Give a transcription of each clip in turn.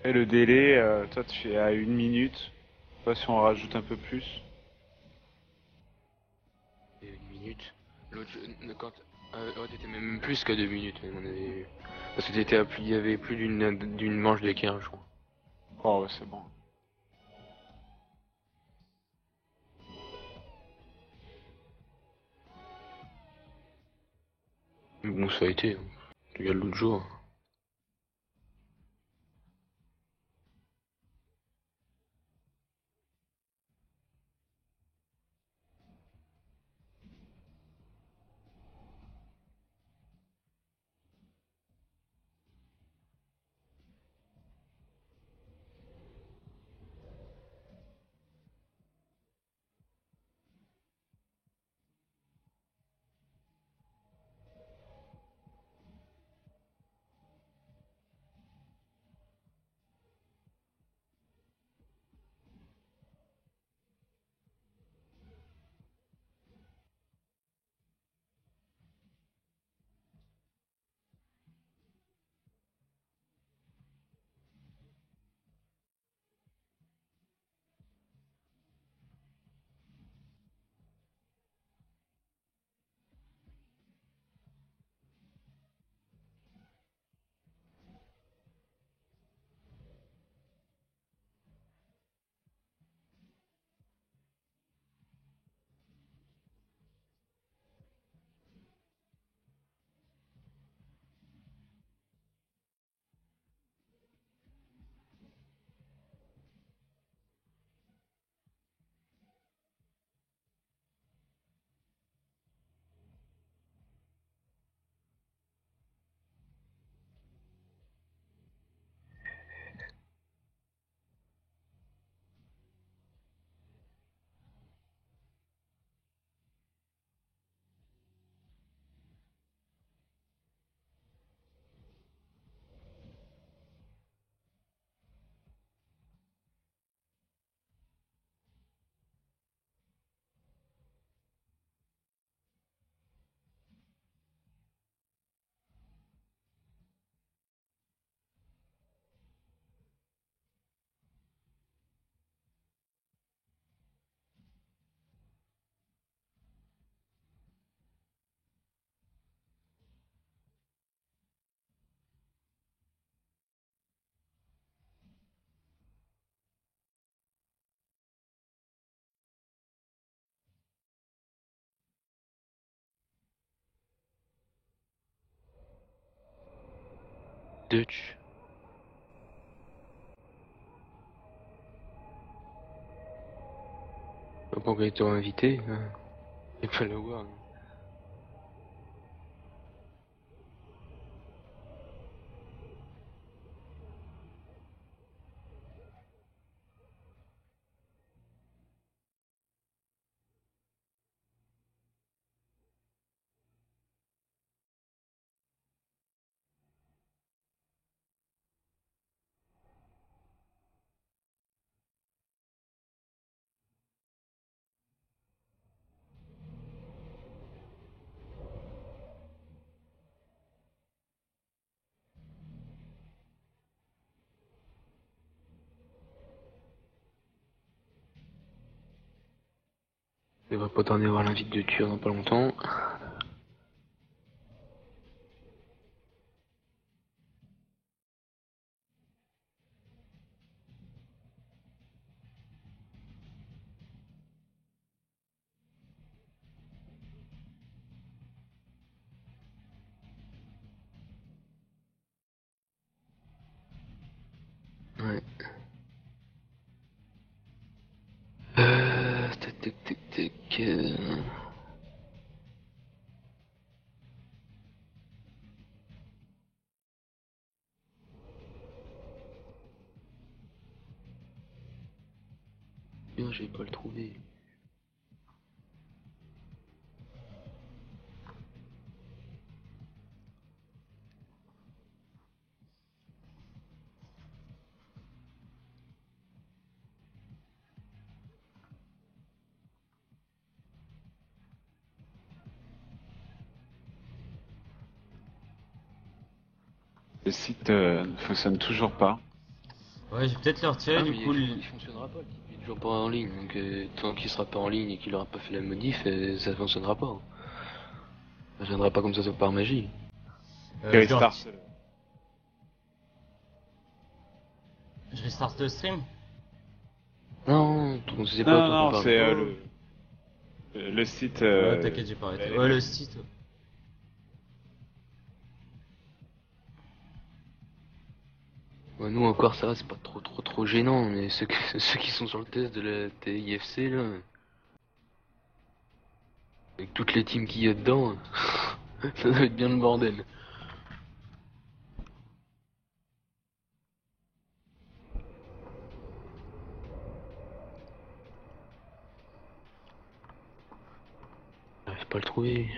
Et le délai, toi tu fais à 1 minute. Je sais pas si on rajoute un peu plus. Et 1 minute. L'autre, quand. Ouais, t'étais même plus qu'à 2 minutes, même, on avait. Parce que t'étais il y avait plus d'une manche d'équerre, je crois. Oh ouais, c'est bon. Mais bon, ça a été. Hein. Regarde l'autre jour. Dutch. Pourquoi ils t'ont invité hein. Il fallait le voir. Hein. Il devrait pas tarder à voir l'invite de tuer dans pas longtemps. Ouais. Tac tac tac tac. Bien, je vais pas le trouver. Le site ne fonctionne toujours pas. Ouais, je vais peut-être le retirer Ah, du mais coup. il fonctionnera pas, le type, il est toujours pas en ligne. Donc, tant qu'il sera pas en ligne et qu'il aura pas fait la modif, ça fonctionnera pas, hein. Ça viendra pas comme ça par magie. Je le Restart. reti- Je restart le stream? Non, on sait pas Non, quoi qu'on non, parle. c'est Oh. le site. Ouais, t'inquiète, j'ai pas arrêté. Ouais, le site. Ouais, nous encore ça va, c'est pas trop gênant, mais ceux qui sont sur le test de la TIFC là, avec toutes les teams qu'il y a dedans, ça doit être bien le bordel. J'arrive pas à le trouver.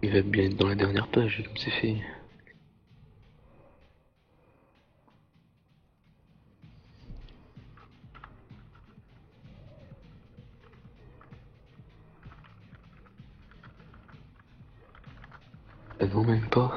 Il va bien être dans la dernière page, comme c'est fait. Ah non, même pas.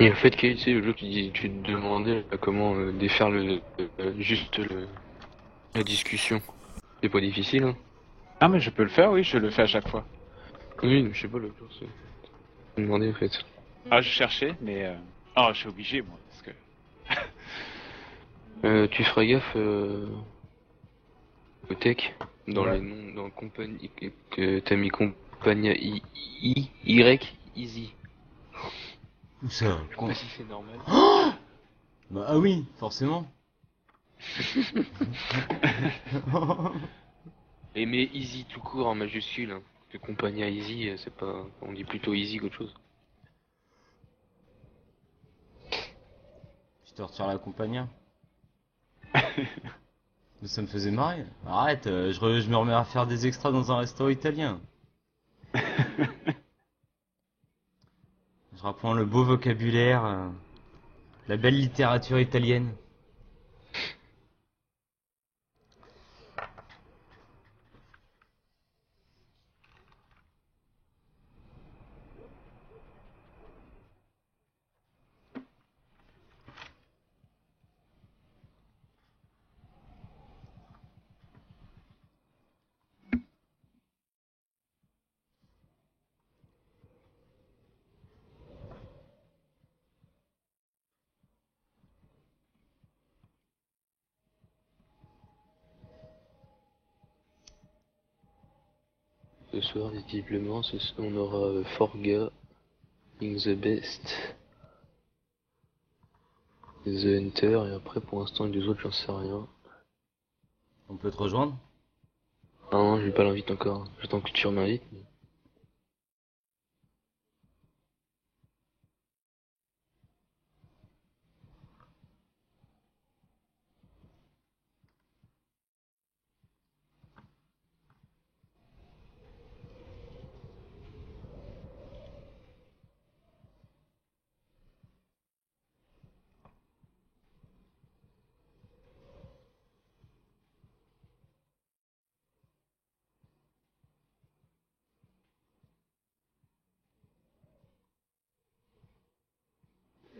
Et le fait que, tu sais, le jeu, tu te demandais comment défaire juste la discussion. C'est pas difficile, hein. Ah, mais je peux le faire, oui, je le fais à chaque fois. Oui, mais je sais pas, le jour, c'est... Je me demandais, en fait. Ah, je cherchais, mais. Oh, je suis obligé, moi, parce que. Tu feras gaffe, au tech, dans Ouais. les noms, dans compagnie, que t'as mis compagnie Y, easy. Où ça? Je sais pas si c'est normal. Bah, ah oui, forcément. Et mais easy tout court en majuscule, hein. Que compagnie easy, c'est pas, on dit plutôt easy qu'autre chose. Je te retire la compagnie. Mais ça me faisait marrer. Arrête, je me remets à faire des extras dans un restaurant italien. Je reprends le beau vocabulaire, la belle littérature italienne. Ce soir, visiblement, on aura Forga, In the Best, The Hunter, et après, pour l'instant, les deux autres, j'en sais rien. On peut te rejoindre? Ah non, je vais pas l'invite encore. J'attends que tu m'invites.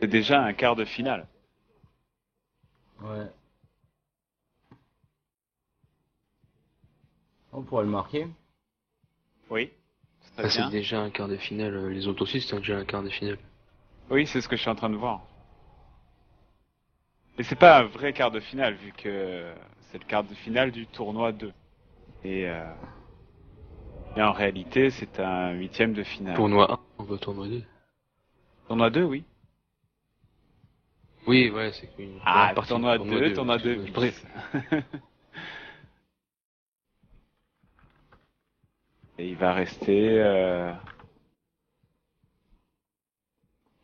C'est déjà un quart de finale. Ouais. On pourrait le marquer. Oui. Ah, Très c'est bien. déjà un quart de finale. Les autres aussi, c'est déjà un quart de finale. Oui, c'est ce que je suis en train de voir. Mais c'est pas un vrai quart de finale, vu que c'est le quart de finale du tournoi 2. Et, euh, et en réalité, c'est un huitième de finale. Tournoi 1, on va tournoi 2. Tournoi 2, oui. Oui, ouais, c'est une Ah, première partie. tournoi 2, tournoi 2 bis. Bref. Et il va rester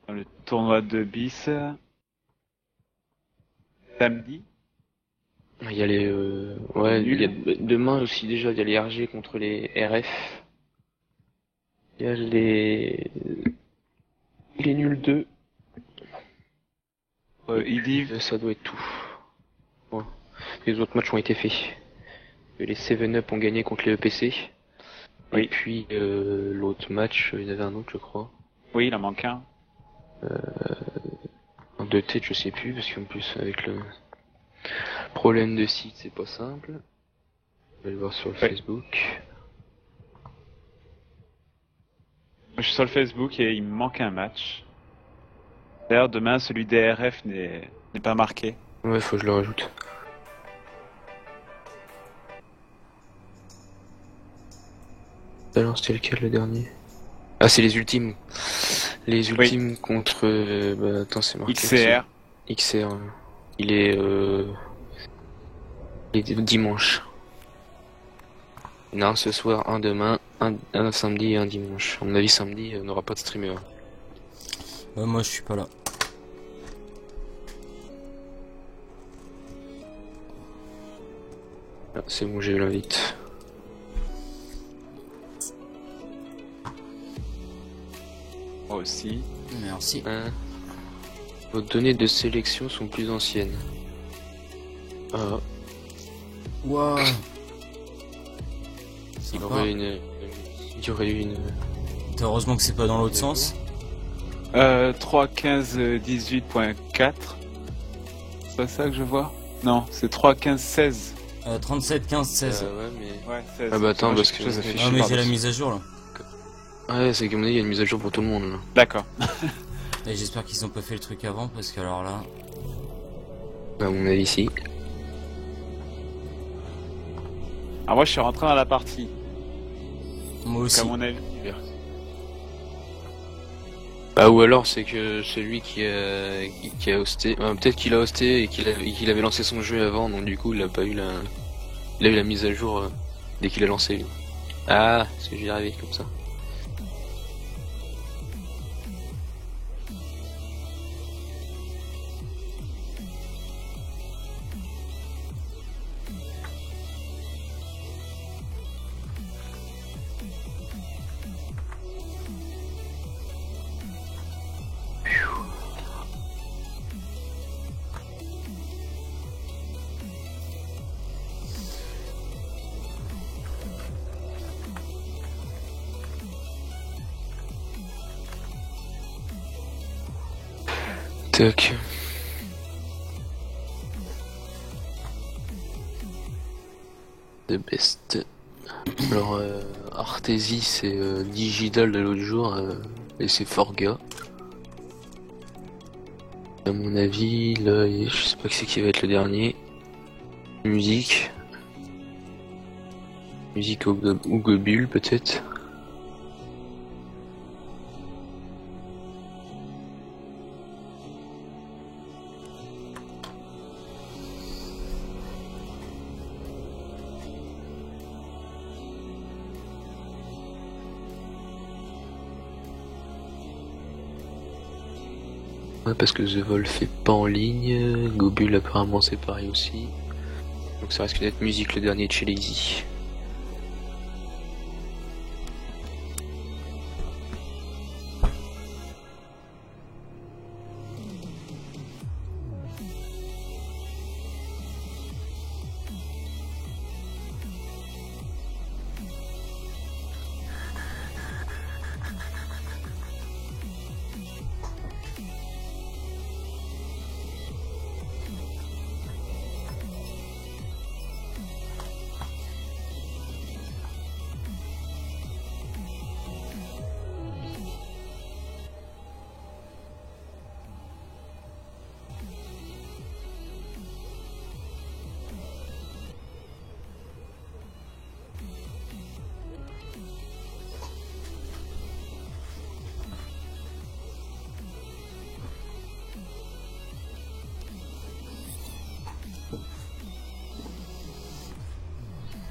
dans le tournoi 2 bis samedi. Il y a les, ouais, Nul. il y a, demain aussi déjà, il y a les RG contre les RF. Il y a les nuls 2. Idiv. Ça doit être tout. Ouais. Les autres matchs ont été faits. Les 7-Up ont gagné contre les EPC. Oui. Et puis l'autre match, il y en avait un autre, je crois. Oui, il en manque un. Un de tête, je sais plus, parce qu'en plus avec le problème de site, c'est pas simple. Je vais le voir sur le Oui. Facebook. Je suis sur le Facebook et il me manque un match. D'ailleurs, demain, celui des RF n'est pas marqué. Ouais, faut que je le rajoute. Alors, c'était lequel le dernier? Ah, c'est les ultimes. Les ultimes contre. Bah, attends, c'est marqué. XCR. XR. Il est. Il est dimanche. Il y en a un ce soir, un demain, un samedi et un dimanche. À mon avis, samedi, on n'aura pas de streamer. Ouais, moi je suis pas là. Ah, c'est bon, j'ai eu l'invite. Moi aussi. Merci. Hein. Vos données de sélection sont plus anciennes. Ah, Waouh. il y aurait une. Il y aurait eu une. Heureusement que c'est pas dans l'autre sens. 3.15.18.4. C'est pas ça que je vois? Non, c'est 3.15.16. 37, 15, 16. Ouais, mais. Ouais, 16. Ah bah attends, Moi, parce j'ai que- quelque chose affiché Ah mais j'ai la par-dessus. mise à jour là. Ouais, c'est qu'à mon avis, il y a une mise à jour pour tout le monde là. D'accord. Et j'espère qu'ils ont pas fait le truc avant parce que alors là. À mon avis, si. Alors moi, je suis rentré dans la partie. Moi Donc, aussi. à mon avis. Bah ou alors c'est que celui qui a hosté, peut-être qu'il a hosté et qu'il avait lancé son jeu avant, donc du coup il a pas eu il a eu la mise à jour dès qu'il a lancé lui. Ah, parce que j'y arrivé comme ça. Tac. The best. Alors Artesie c'est Digital de l'autre jour et c'est Forga. À mon avis là je sais pas qui c'est qui va être le dernier. Musique. Musique ou Gobule peut-être. Ouais, parce que The Wolf est pas en ligne, Gobule apparemment c'est pareil aussi. Donc ça risque d'être musique le dernier de chez Lazy.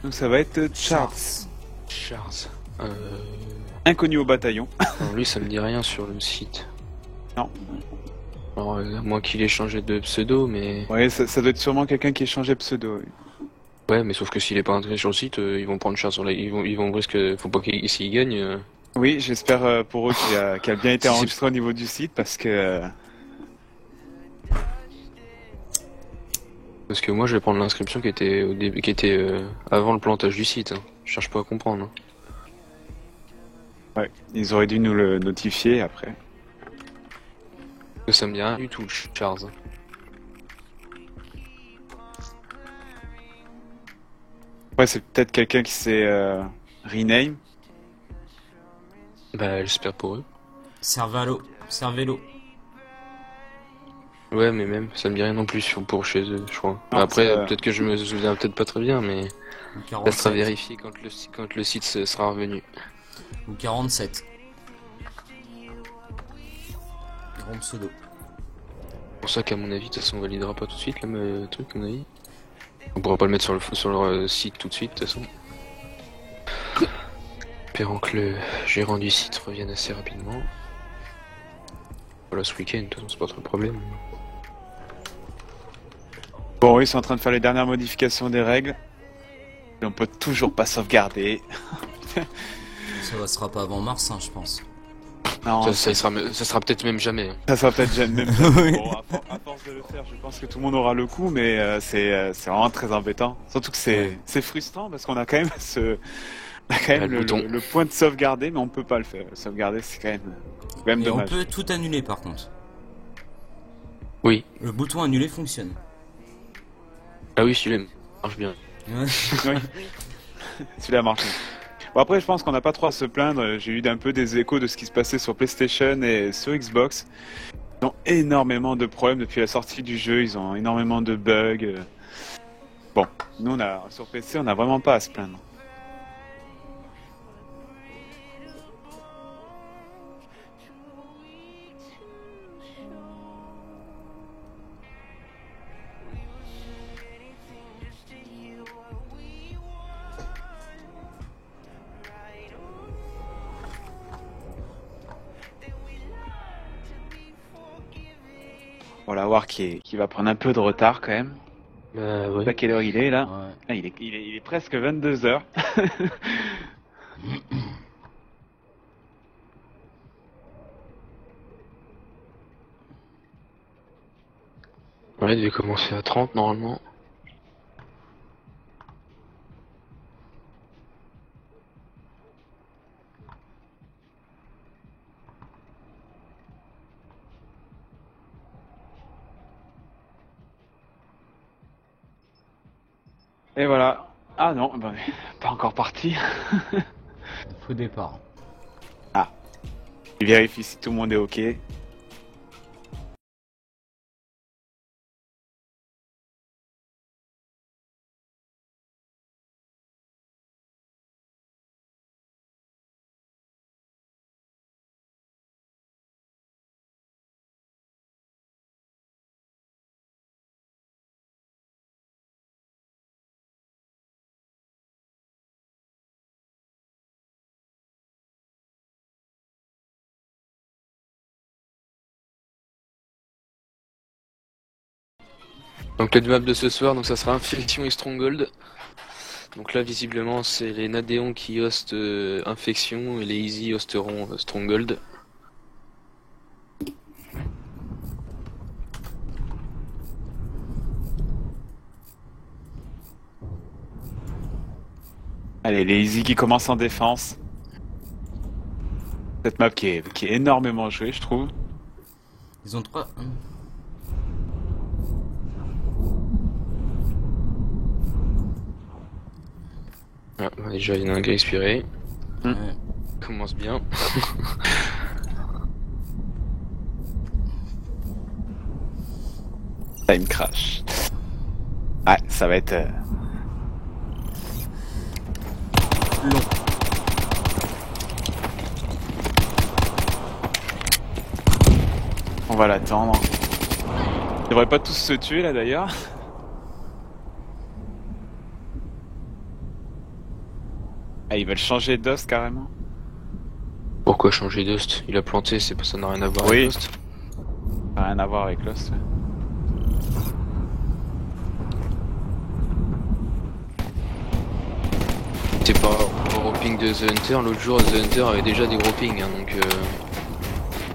Donc ça va être Charles. Charles. Inconnu au bataillon. Non, lui, ça me dit rien sur le site. Non. Alors, à moins qu'il ait changé de pseudo, mais... Ouais, ça doit être sûrement quelqu'un qui ait changé pseudo. Oui. Ouais, mais sauf que s'il est pas entré sur le site, ils vont prendre Charles sur la... Ils vont risque... Faut pas s'il gagne... Oui, j'espère pour eux qu'il a bien été enregistré au niveau du site parce que... Parce que moi, je vais prendre l'inscription qui était au début, qui était avant le plantage du site. Hein. Je cherche pas à comprendre. Hein. Ouais, ils auraient dû nous le notifier après. Ça me dit rien du tout, Charles. Ouais, c'est peut-être quelqu'un qui s'est rename. Bah, j'espère pour eux. Cervelo. Ouais, mais même, ça me dit rien non plus pour chez eux, je crois. Non, après, peut-être que je me souviens peut-être pas très bien, mais Ou ça 47. sera vérifié quand le site sera revenu. Ou 47. Grand pseudo. C'est pour ça qu'à mon avis, de toute façon, on validera pas tout de suite le truc, à mon avis. On pourra pas le mettre sur leur site tout de suite, de toute façon. Espérons que le gérant du site revienne assez rapidement. Voilà, ce week-end, de toute façon, c'est pas trop le problème. Bon, ils sont en train de faire les dernières modifications des règles. Et on peut toujours pas sauvegarder. Ça sera pas avant mars, hein, je pense. Non, Ça sera peut-être même jamais. Hein. ça sera peut-être même. Bon, à force de le faire, je pense que tout le monde aura le coup, mais c'est vraiment très embêtant. Surtout que c'est frustrant parce qu'on a quand même le point de sauvegarder, mais on peut pas le faire. Sauvegarder, c'est quand même Et dommage. on peut tout annuler par contre. Oui. Le bouton annuler fonctionne. Ah oui, celui-là marche bien. Ouais. Oui. Celui-là marche. Bon, après, je pense qu'on n'a pas trop à se plaindre. J'ai eu un peu des échos de ce qui se passait sur PlayStation et sur Xbox. Ils ont énormément de problèmes depuis la sortie du jeu. Ils ont énormément de bugs. Bon, nous, sur PC, on n'a vraiment pas à se plaindre. Voilà, voir qui va prendre un peu de retard quand même. Ouais. À quelle heure il est là? Ouais. Ah, il est presque 22h. Ouais, il devait commencer à 30 normalement. Et voilà. Ah non, ben, pas encore parti. Faux départ. Il vérifie si tout le monde est OK. Donc le map de ce soir, donc ça sera Infection et Stronghold. Donc là visiblement c'est les Nadéons qui hostent Infection et les Easy hosteront Stronghold. Allez, les Easy qui commencent en défense. Cette map qui est énormément jouée, je trouve. Ils ont 3. Ah, déjà il y en a un qui a expiré. Ouais. Commence bien. Time crash. Ouais, ça va être... Long. On va l'attendre. Ils devraient pas tous se tuer là d'ailleurs. Ah, ils veulent changer d'host carrément? Pourquoi changer d'host? Il a planté, c'est pas ça n'a rien à voir Oui. avec Lost. Ça n'a rien à voir avec Lost. Ouais. C'est par rapport au ping de The Hunter, l'autre jour The Hunter avait déjà des gros pings, hein, donc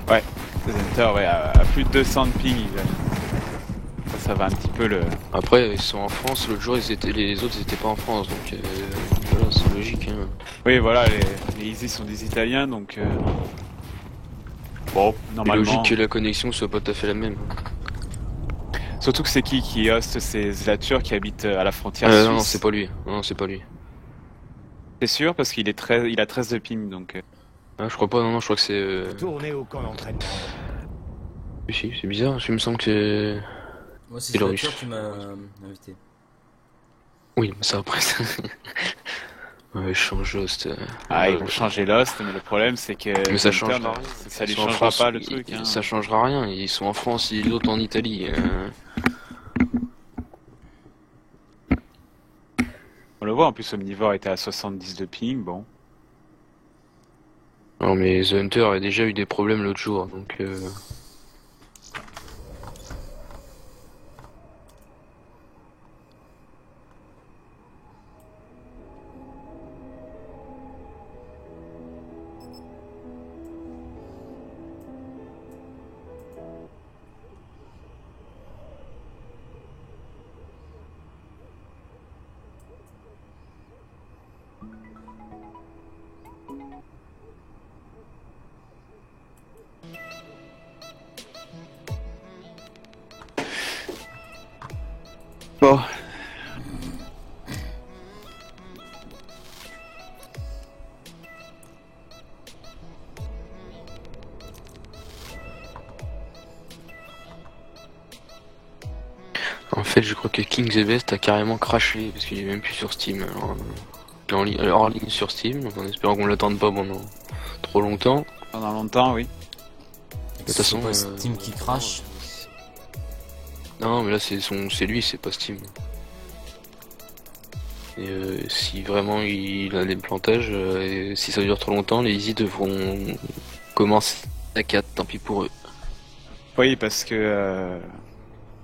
Ouais, The Hunter, ouais, à plus de 200 de ping. Ça va un petit peu le... après ils sont en France, l'autre jour les autres ils étaient pas en France, donc voilà, c'est logique. Hein. Oui, voilà, les Easy sont des Italiens, donc... Bon, C'est normalement... logique que la connexion soit pas tout à fait la même. Surtout que c'est qui host ces Zlatur qui habite à la frontière Non, suisse. non, c'est pas lui. Non, c'est pas lui. C'est sûr, parce qu'il est il a 13 de ping, donc... Ah, je crois pas, non, non, je crois que c'est... Tournez au camp d'entraînement. Si, c'est bizarre, il me semble que... Moi, c'est C'est la Loris. qui m'a invité. Oui, mais ça après ça... Ouais, change host. Ah, ils vont changer l'host, mais le problème c'est que... Mais ça The Hunter, changera rien. ça lui Ils sont en changera France, pas le truc. Hein. Ça changera rien, ils sont en France et l'autre en Italie. On le voit, en plus Omnivore était à 70 de ping, bon. Non mais The Hunter a déjà eu des problèmes l'autre jour, donc... Bon. En fait, je crois que King the Best a carrément craché, parce qu'il est même plus sur Steam. Alors, il est en ligne sur Steam, donc en espérant qu'on l'attende pas pendant trop longtemps. Pendant longtemps, oui. De toute façon... C'est pas Steam qui crache. Non, mais là c'est lui, c'est pas Steam. Et si vraiment il a des plantages, et si ça dure trop longtemps, les Easy devront commencer à 4, tant pis pour eux. Oui, parce que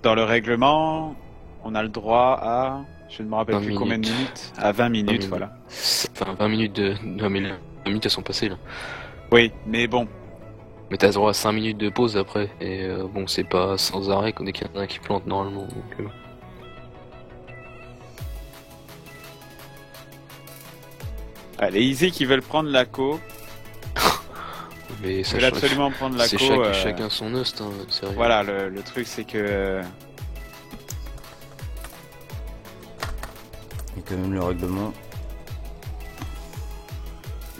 dans le règlement, on a le droit à... Je ne me rappelle 20 plus combien de minutes. minutes. À 20 minutes, minutes. voilà. Enfin 20 minutes de... Non mais là, 20 minutes elles sont passées là. Oui, mais bon. Mais t'as droit à 5 minutes de pause après, et bon c'est pas sans arrêt dès qu'il y en a un qui plante normalement. Donc, Ah, les Easy qui veulent prendre la co, mais ils ça veulent change. absolument prendre la C'est co. chacun son host, hein, sérieux. Voilà, le truc c'est que... Il y a quand même le règlement.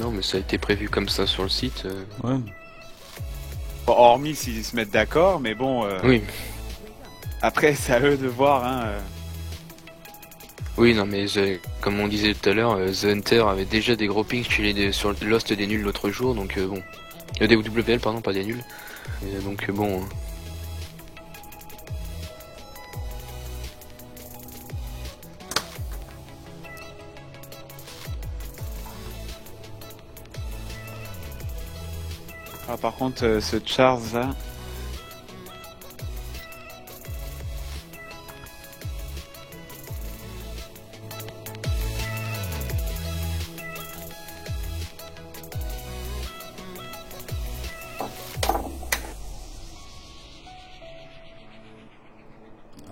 Non mais ça a été prévu comme ça sur le site. Ouais. Bon, hormis s'ils se mettent d'accord, mais bon... Oui. Après, c'est à eux de voir, hein. Oui, non, mais comme on disait tout à l'heure, The Hunter avait déjà des gros pings sur le Lost des nuls l'autre jour, donc bon. Des WL, pardon, pas des nuls. Et, donc bon. Ah, par contre, ce Charles là...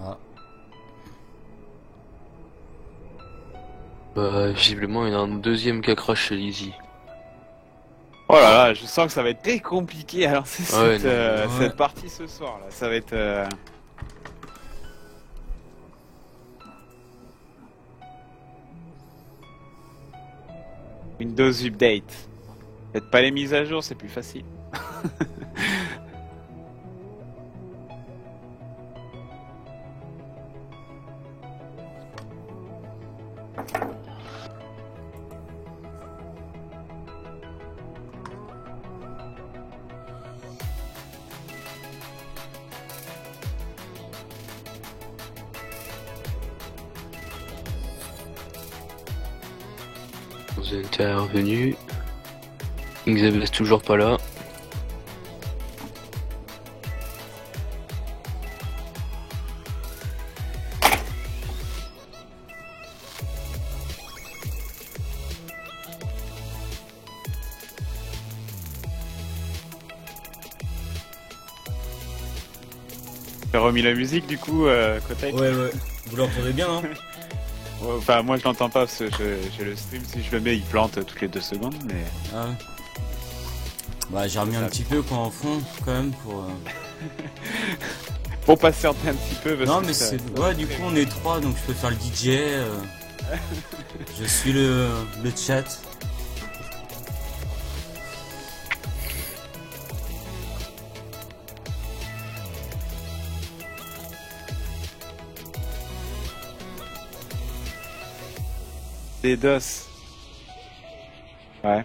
Ah. Bah, visiblement, il y en a un deuxième qui a crash chez Lizzie. Oh là là, je sens que ça va être très compliqué à lancer Ouais, cette, non. cette partie ce soir là. Ça va être... Windows Update. Faites pas les mises à jour, c'est plus facile. Zenta est revenu. Xavier toujours pas là. T'as remis la musique du coup, Kotek? Ouais, ouais. Vous l'entendez bien, hein? Ouais, enfin, moi je l'entends pas parce que j'ai le stream, si je le mets, il plante toutes les 2 secondes, mais. Ah ouais. Bah, j'ai remis un petit peu quoi en fond, quand même, pour. Pour patienter un petit peu. Parce Non, que mais ça- c'est. Ouais, du coup, on est 3, donc je peux faire le DJ. Je suis le chat. Des DOS. Ouais.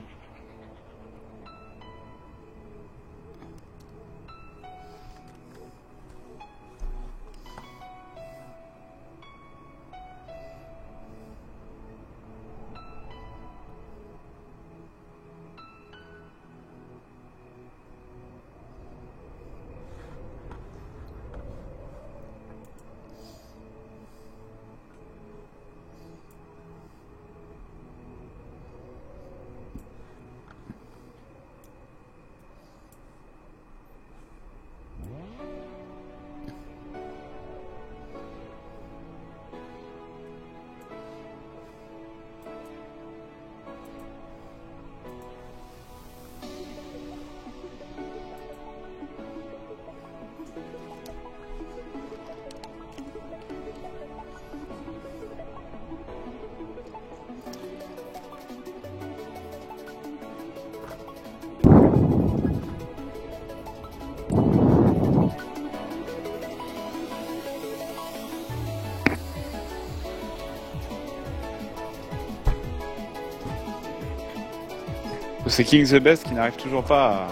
C'est King the Best qui n'arrive toujours pas à.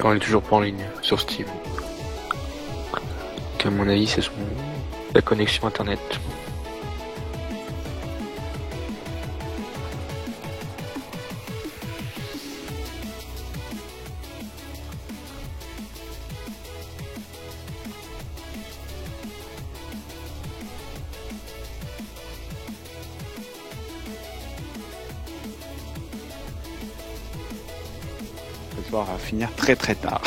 On est toujours pas en ligne sur Steam. Donc, à mon avis, c'est la connexion internet. Ce soir à finir très très tard.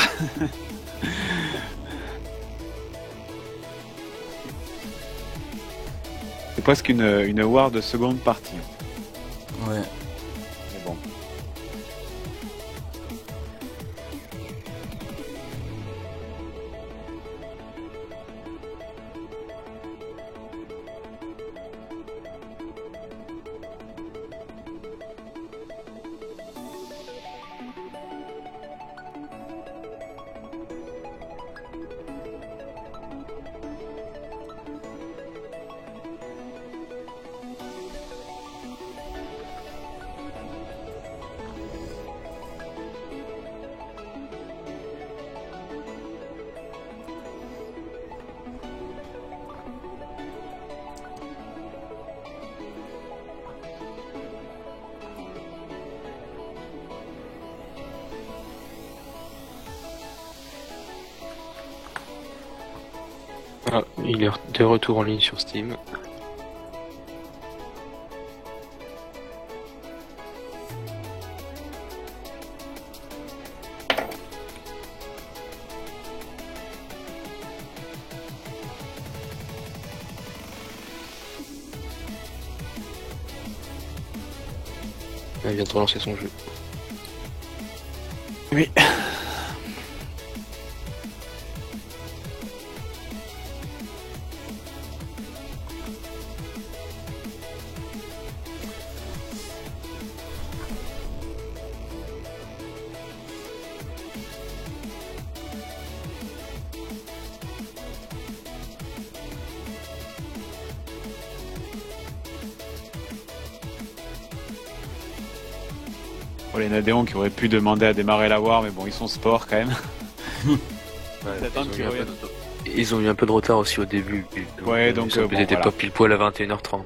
C'est presque une war de seconde partie. Ouais. Mais bon. Ah, il est de retour en ligne sur Steam. Il vient de relancer son jeu. Oui. Pour les Nadéons qui auraient pu demander à démarrer la war, mais bon, ils sont sport quand même. Attends qu'ils reviennent. Ils ont eu un peu de retard aussi au début. Ouais, donc, ils bon, étaient voilà. pas pile poil à 21h30.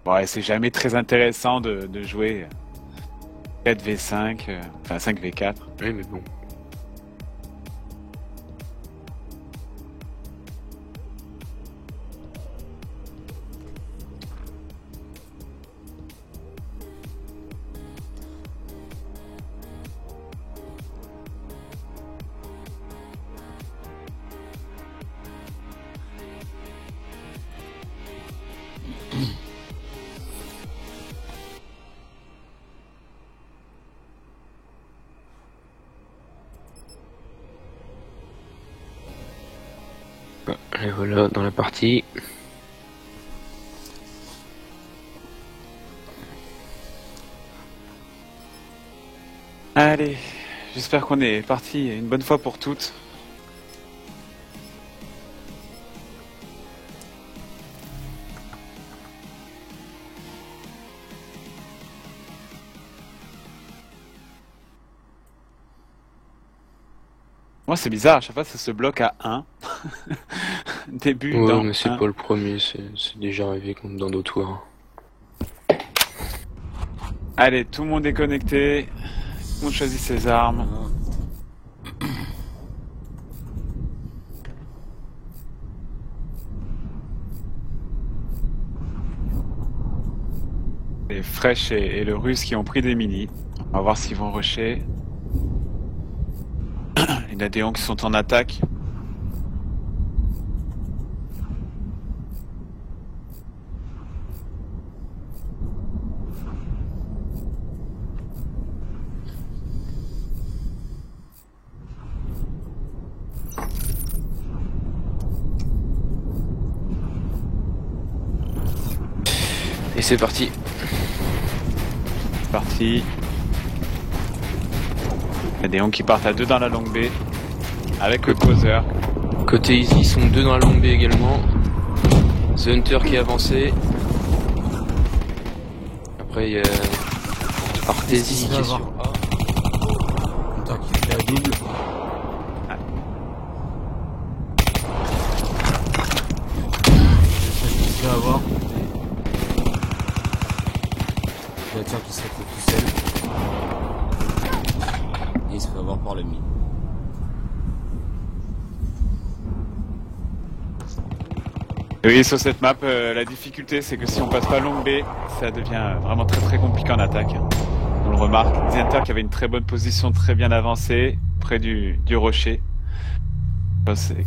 Ouais, c'est jamais très intéressant de jouer 4v5, enfin 5v4. Oui, mais bon. Et voilà, dans la partie. Allez, j'espère qu'on est parti une bonne fois pour toutes. Moi, c'est bizarre, à chaque fois ça se bloque à 1. Début Ouais, dans mais c'est 1. pas le premier, c'est déjà arrivé comme dans d'autres tours. Allez, tout le monde est connecté. Tout le monde choisit ses armes. Les Fresh et le Russe qui ont pris des minis. On va voir s'ils vont rusher. Les Nadéons qui sont en attaque. Et c'est parti. C'est parti. Nadéons qui partent à 2 dans la longue baie. Avec le causeur. Côté Easy, ils sont 2 dans la longue baie également. The Hunter qui est avancé. Après, il y a Artesi qui est sur A. Hunter qui fait la double. Je se fait avoir. Le Hunter qui se retrouve tout seul. Et il se fait avoir par l'ennemi. Oui, sur cette map, la difficulté c'est que si on passe pas longue baie, ça devient vraiment très très compliqué en attaque. On le remarque. The Hunter qui avait une très bonne position, très bien avancée, près du rocher.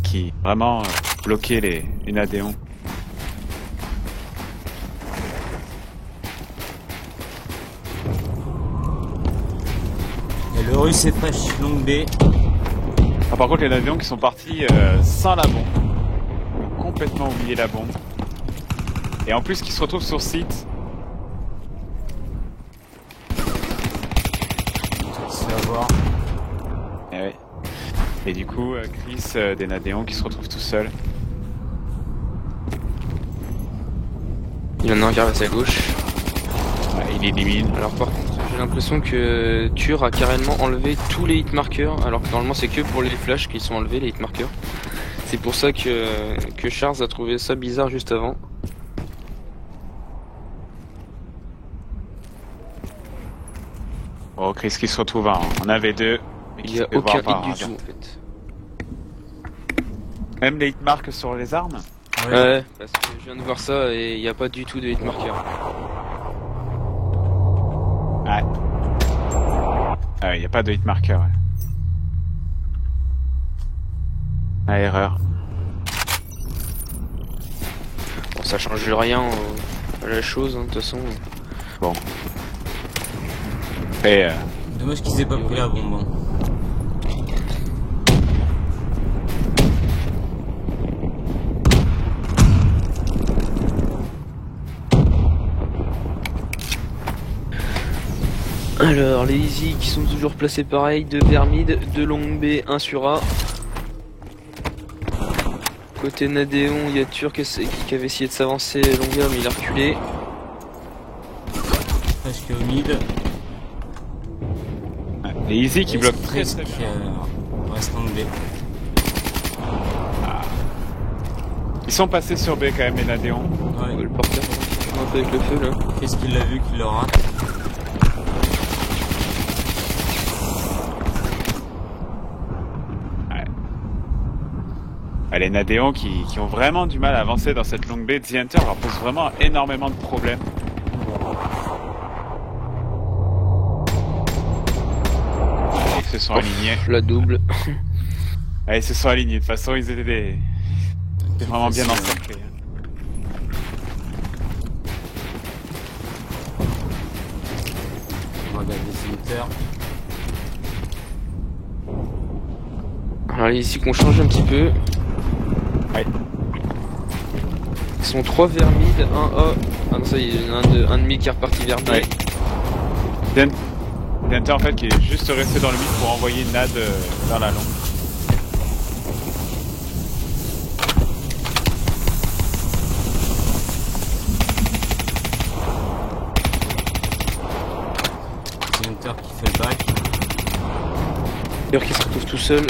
Qui vraiment bloquait les Nadéons. Et le russe est Fresh, longue B. Ah, par contre, les Nadéons qui sont partis sans la bombe. Ils ont complètement oublié la bombe. Et en plus, qui se retrouvent sur site. Il se fait avoir. Et, ouais. Et du coup, Chris des Nadéons qui se retrouve tout seul. Il y en a un qui arrive à sa gauche. Ouais, il élimine. Alors par contre, j'ai l'impression que Tur a carrément enlevé tous les hitmarkers, alors que normalement c'est que pour les flashs qui sont enlevés, les hitmarkers. C'est pour ça que Charles a trouvé ça bizarre juste avant. Oh, Chris qui se retrouve en AV2. mais Il qui n'y a se fait aucun voir hit par- du tout en fait. Même les hitmarks sur les armes. Ouais, parce que je viens de voir ça et il n'y a pas du tout de hitmarker. Ouais. Ah, il n'y a pas de hitmarker, ouais. Ah, erreur. Bon, ça change rien à la chose, hein, de toute façon. Bon. Et Dommage qu'ils aient pas pris la bombe. Hein. Alors, les Easy qui sont toujours placés pareil, 2 vers mid, 2 longue B, 1 sur A. Côté Nadéon, il y a Tur qui avait essayé de s'avancer longueur mais il a reculé. Fresh qui est au mid. les Easy qui Et bloquent Chris très très qui bien. reste longue B. Ils sont passés sur B quand même, les Nadéons. Ouais. Le porteur. peu avec le feu là. Qu'est-ce qu'il a vu qu'il le rate? Les Nadéons qui ont vraiment du mal à avancer dans cette longue baie. The Hunter leur pose vraiment énormément de problèmes. Ils se sont alignés. La double. Allez, ils se sont alignés. De toute façon, ils étaient vraiment bien encerclés. On regarde les Hunter. Alors ici qu'on change un petit peu. Ouais. Ils sont 3 vers mid, 1 A. Ah non, ça y est, il y en a un demi qui est reparti vers B. Ouais. The Hunter en fait qui est juste resté dans le mid pour envoyer Nad dans la longue. C'est Hunter qui fait le back. D'ailleurs qui se retrouve tout seul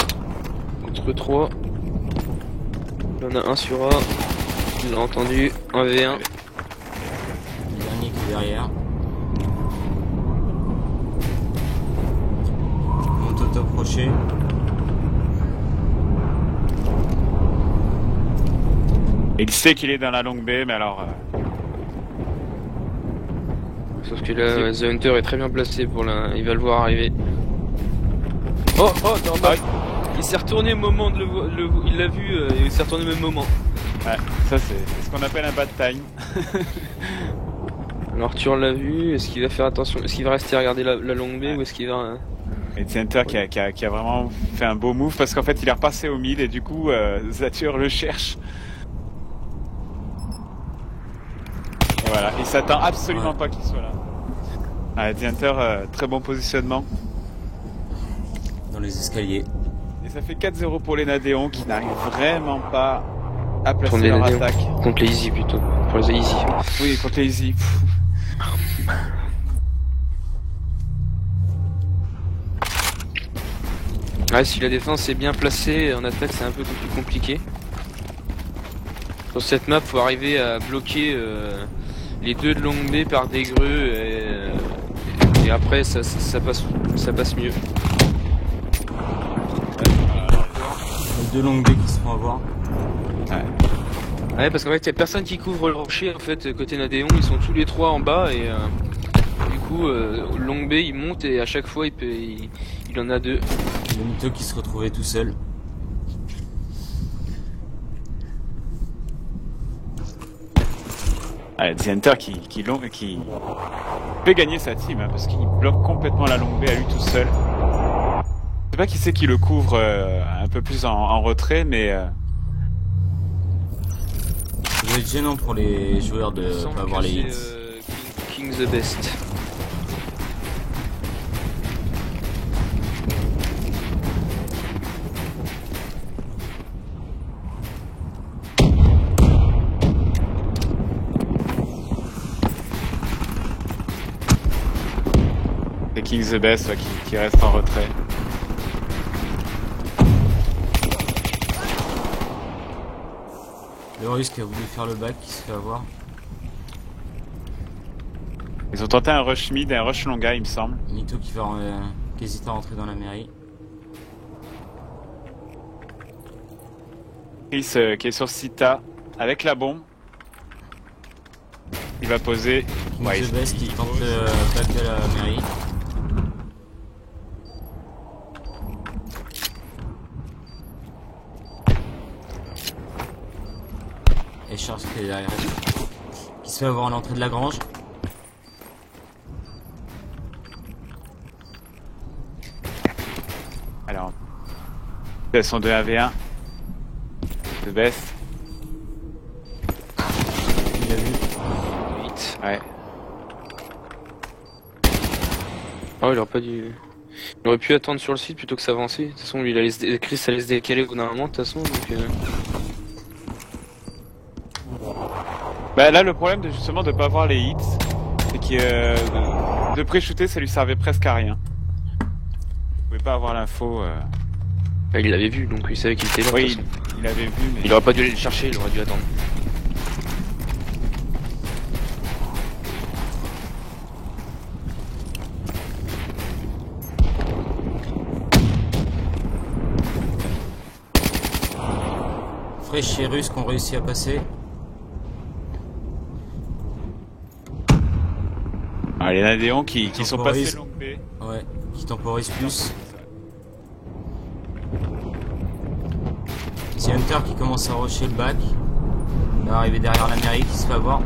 contre 3. Il y en a un sur A. Il l'a entendu. 1v1. Le dernier qui est derrière. Monte au top rocher. Il sait qu'il est dans la longue baie, mais alors... Sauf que là, The Hunter est très bien placé pour la... Il va le voir arriver. Oh, non, bah, il s'est retourné au moment de il l'a vu et il s'est retourné au même moment. Ouais, ça c'est ce qu'on appelle un bad time. Alors Arthur l'a vu, est-ce qu'il va faire attention? Est-ce qu'il va rester à regarder la longue baie ou est-ce qu'il va... Et The Hunter qui a vraiment fait un beau move parce qu'en fait il est repassé au mid et du coup Zatur le cherche. Et voilà, il s'attend absolument pas qu'il soit là. Ah, The Hunter, très bon positionnement. Dans les escaliers. Et ça fait 4-0 pour les Nadéons qui n'arrivent vraiment pas à placer Contre les leur Nadéons. attaque. Contre les Easy plutôt. Pour les Easy. Oui, contre les Easy. Ouais, si la défense est bien placée, en attaque c'est un peu plus compliqué. Sur cette map, faut arriver à bloquer les deux de longue baie par des greux et après ça passe mieux. Les deux longues baies qui se font avoir. Ouais, parce qu'en fait, il y a personne qui couvre le rocher en fait côté Nadéon, ils sont tous les trois en bas et du coup longue baie il monte et à chaque fois il en a deux. Le Mito qui se retrouvait tout seul. Allez, The Hunter qui fait gagner sa team hein, parce qu'il bloque complètement la longue baie à lui tout seul. Je sais pas qui c'est qui le couvre un peu plus en retrait, mais Ça doit être gênant pour les joueurs de Il semble pas avoir que les hits. c'est, King the best. c'est King the Best ouais, qui reste en retrait. Le russe qui a voulu faire le back qui se fait avoir. Ils ont tenté un rush mid et un rush longa, il me semble. Mito qui hésite à rentrer dans la mairie. Chris qui est sur Sita avec la bombe. Il va poser. King Ouais, the il- Best qui il tente pose. le back de la mairie. Et Charles qui est derrière elle. Qui se fait avoir à l'entrée de la grange. Alors, elles sont 2 1v1. The Best. Il a vu. 8. Ouais. Oh, il aurait pas dû. Il aurait pu attendre sur le site plutôt que s'avancer. De toute façon, lui, Chris, ça laisse décaler au bout d'un moment, de toute façon. Donc, Bah là, le problème de justement de pas avoir les hits, c'est que de pré-shooter, ça lui servait presque à rien. Vous pouvez pas avoir l'info. bah, il l'avait vu, donc il savait qu'il était là. de Oui, toute façon. il avait vu, mais. Il aurait pas dû aller le chercher, il aurait dû attendre. fléchés russes qui ont réussi à passer. Ah, les Nadéons qui sont Temporise. passés longue B. Ouais, qui temporisent plus. C'est Hunter qui commence à rusher le bac. Il va arriver derrière l'Amérique, il se fait avoir.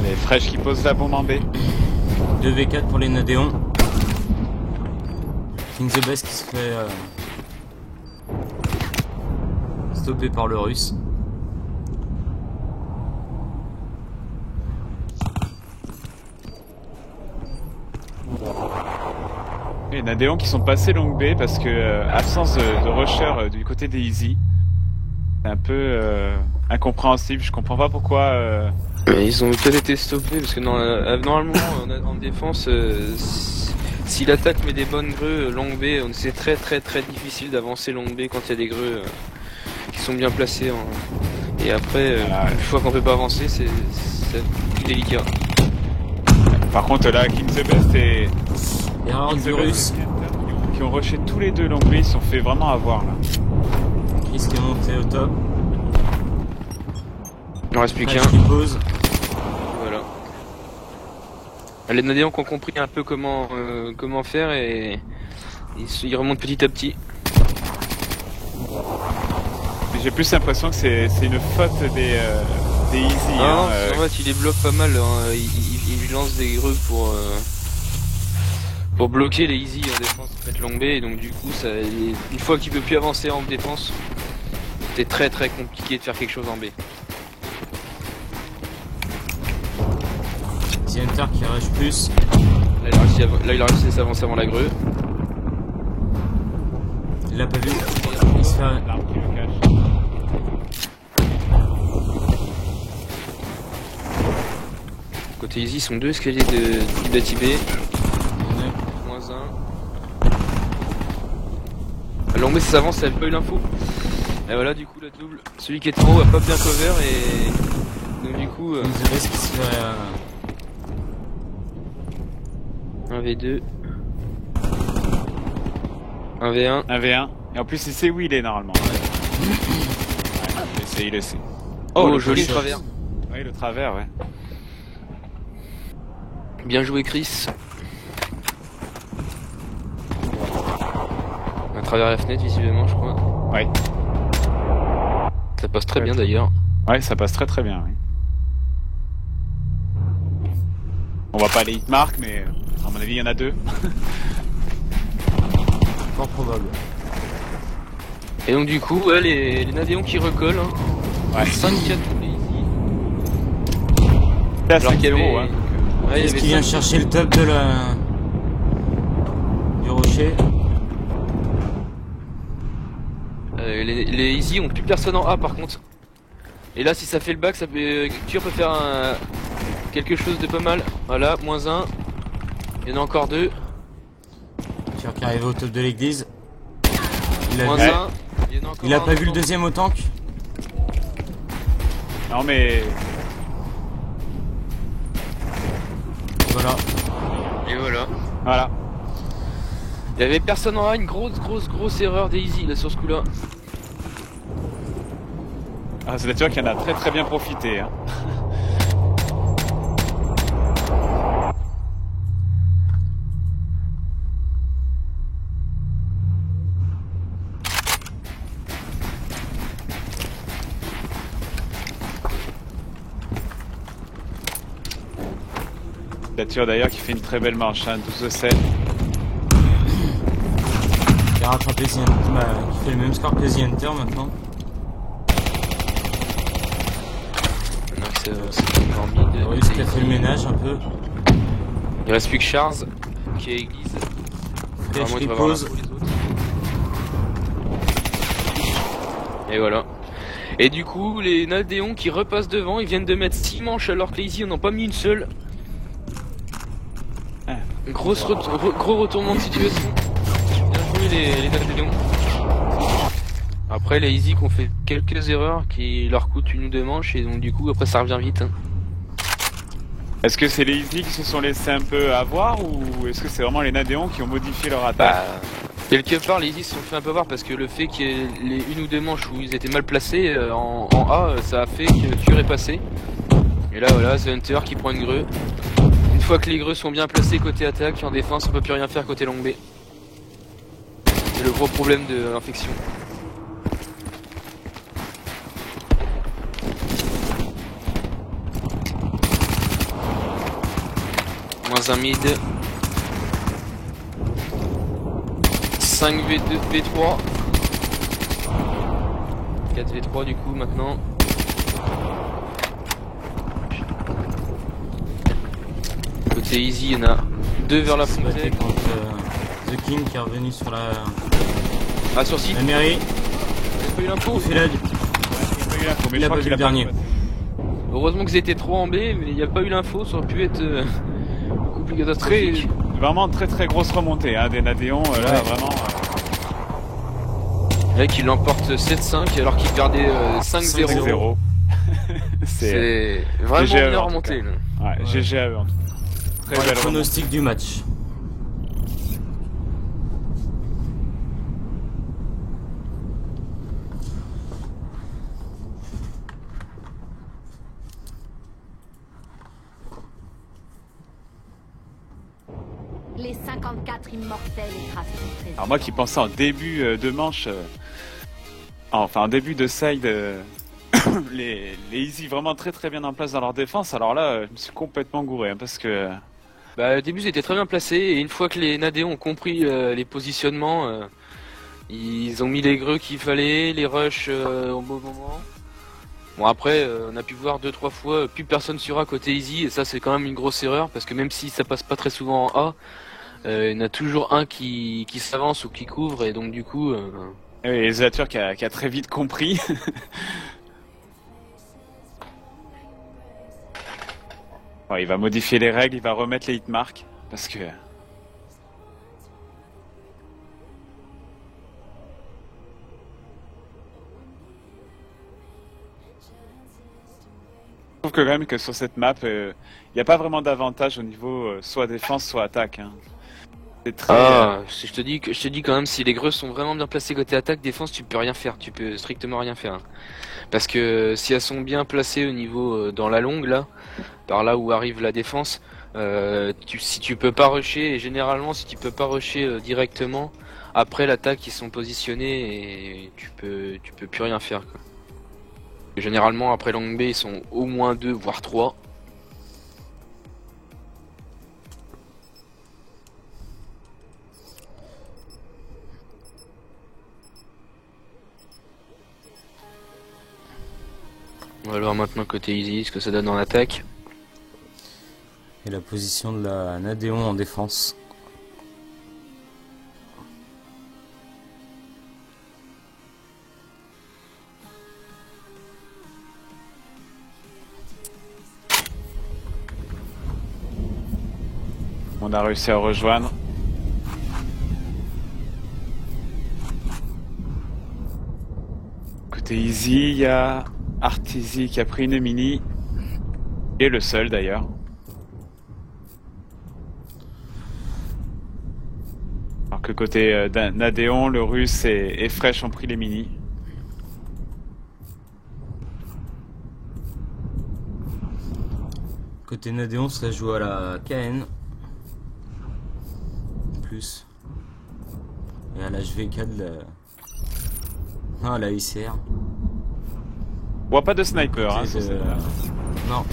Les fraîches qui posent la bombe en B. 2v4 pour les Nadéons. King the Best qui se fait stopper par le russe. Les Nadéons qui sont passés longue B parce que absence de rusher du côté des Easy. C'est un peu incompréhensible, je comprends pas pourquoi. Mais ils ont peut-être été stoppés parce que normalement en défense, si l'attaque met des bonnes greux longue B, c'est très difficile d'avancer longue B quand il y a des greux qui sont bien placés. Et après, une fois qu'on peut pas avancer, c'est plus délicat. Par contre là, King the Best et Erreur King du the Best russe. qui ont rushé tous les deux longue B, ils se sont fait vraiment avoir là. Chris qui est monté au top. Il en reste plus qu'un. Flash qui pose. Voilà. Les Nadéens qui ont compris un peu comment faire et ils remontent petit à petit. Mais j'ai plus l'impression que c'est une faute des Easy. Non, en fait, il les bloque pas mal. Hein. Il lance des greux pour bloquer les Easy en défense en fait longue B. Et donc du coup, une fois qu'il peut plus avancer en défense, c'est très compliqué de faire quelque chose en B. C'est Hunter qui rush plus. Là, il a réussi à s'avancer avant la grue. Il l'a pas vu. Il se fait... L'arme qui le cache. Côté Easy, ils sont deux escaliers de d'ATB. Moins un. Longue B, ça s'avance, ça avait pas eu l'info. Et voilà, du coup, la double. Celui qui est en haut a pas bien cover et. Donc, du coup. King the Best qui se fait... 1v2. 1v1. 1v1. Et en plus, il sait où il est normalement. Ouais, il le sait. Oh, le joli shot. travers. Oui, le travers, ouais. Bien joué, Chris. À travers la fenêtre, visiblement, je crois. Ouais. Ça passe très bien d'ailleurs. Ouais, ça passe très bien, oui. On va pas aller hitmark, mais à mon avis, il y en a deux. Fort probable. Et donc, du coup, ouais, les Nadéons qui recollent. Hein. Ouais. 5-4 pour les Easy. C'est à Alors 5 qu'il y avait- euros, hein. Ouais, il y Est-ce avait qu'il vient 5. chercher le top de du rocher? Les Easy ont plus personne en A par contre. Et là, si ça fait le bac, ça peut, tu peux faire quelque chose de pas mal. Voilà, moins un. Il y en a encore deux. Tu vois qui arrive au top de l'église. Il a Moins vu. un. Il y en a encore Il a un pas vu le encore. deuxième au tank. Non, mais Voilà. Et voilà. voilà. Il y avait personne en A, une grosse erreur des Easy là sur ce coup-là. Ah, c'est sûr qu'il y en a très bien profité. Hein. Dature d'ailleurs qui fait une très belle manche, hein, 12-7. Il a rattrapé qui fait le même score que The Hunter maintenant. Donc c'est une grande mid. Le russe qui a fait le ménage un peu. Il reste plus que Charles qui est église. Flèche Vraiment, il qui devrait avoir pose. l'info, les autres. Et voilà. Et du coup, les Nadéons qui repassent devant, ils viennent de mettre 6 manches alors que les Easy n'en ont pas mis une seule. Ah. Gros retournement de situation. Bien joué les Nadéons. Après les Easy qui ont fait quelques erreurs qui leur coûtent une ou deux manches et donc du coup après ça revient vite. Hein. Est-ce que c'est les Easy qui se sont laissés un peu avoir ou est-ce que c'est vraiment les Nadéons qui ont modifié leur attaque? Bah, quelque part les Easy se sont fait un peu avoir parce que le fait qu'il y ait les une ou deux manches où ils étaient mal placés en A, ça a fait que Cure est passé. Et là voilà, The Hunter qui prend une greu. Une fois que les greux sont bien placés côté attaque, en défense on peut plus rien faire côté long B. C'est le gros problème de l'infection. Moins un mid. 5 V2, V3. 4 V3 du coup maintenant. Côté Easy, il y en a 2 vers la Se battait fontaine. contre The King qui est revenu sur la Ah sur site, mairie. j'ai pas eu l'info. Il fait la... Il a pas vu le dernier. Heureusement que ils étaient trop en B, mais il n'y a pas eu l'info, ça aurait pu être beaucoup plus catastrophique. Vraiment très grosse remontée hein, des Nadéons là Ouais. vraiment. Le mec il l'emporte 7-5 alors qu'il perdait 5-0. 5-0. C'est vraiment GG bien en tout remonté. cas. Là. Ouais, Ouais. GG à eux en tout cas. Très Voilà, belle remontée. pronostic du match. Les 54 immortels écrasent ton trésor. Alors moi qui pensais en début de manche, enfin en début de side, les Easy vraiment très bien en place dans leur défense. Alors là, je me suis complètement gouré hein, parce que Bah, au début ils étaient très bien placés et une fois que les Nadéons ont compris les positionnements, ils ont mis les greux qu'il fallait, les rushs au bon moment. Bon après on a pu voir 2-3 fois plus personne sur A côté Easy et ça c'est quand même une grosse erreur parce que même si ça passe pas très souvent en A, il y en a toujours un qui s'avance ou qui couvre et donc du coup et Zatur qui a très vite compris. Bon, il va modifier les règles, il va remettre les hitmarks parce que je trouve que quand même que sur cette map, il n'y a pas vraiment d'avantage au niveau soit défense soit attaque. Hein. C'est très. si je te dis quand même si les greux sont vraiment bien placés côté attaque, défense tu peux rien faire, tu peux strictement rien faire. Hein. Parce que si elles sont bien placées au niveau dans la longue là, par là où arrive la défense, si tu peux pas rusher et généralement si tu peux pas rusher directement après l'attaque ils sont positionnés et tu peux plus rien faire quoi. Généralement après long B ils sont au moins 2 voire 3. On va voir maintenant côté Easy ce que ça donne en attaque. Et la position de la Nadéon en défense. On a réussi à rejoindre. Côté Easy, il y a Arteezy qui a pris une mini. Et le seul d'ailleurs. Alors que côté Nadéon, le russe et Fresh ont pris les mini. Côté Nadéon, ça joue à la KN. Plus. Et à la HVK de la... Non, à la ICR. On voit pas de sniper hein, Côté sur de- celle-là. Non.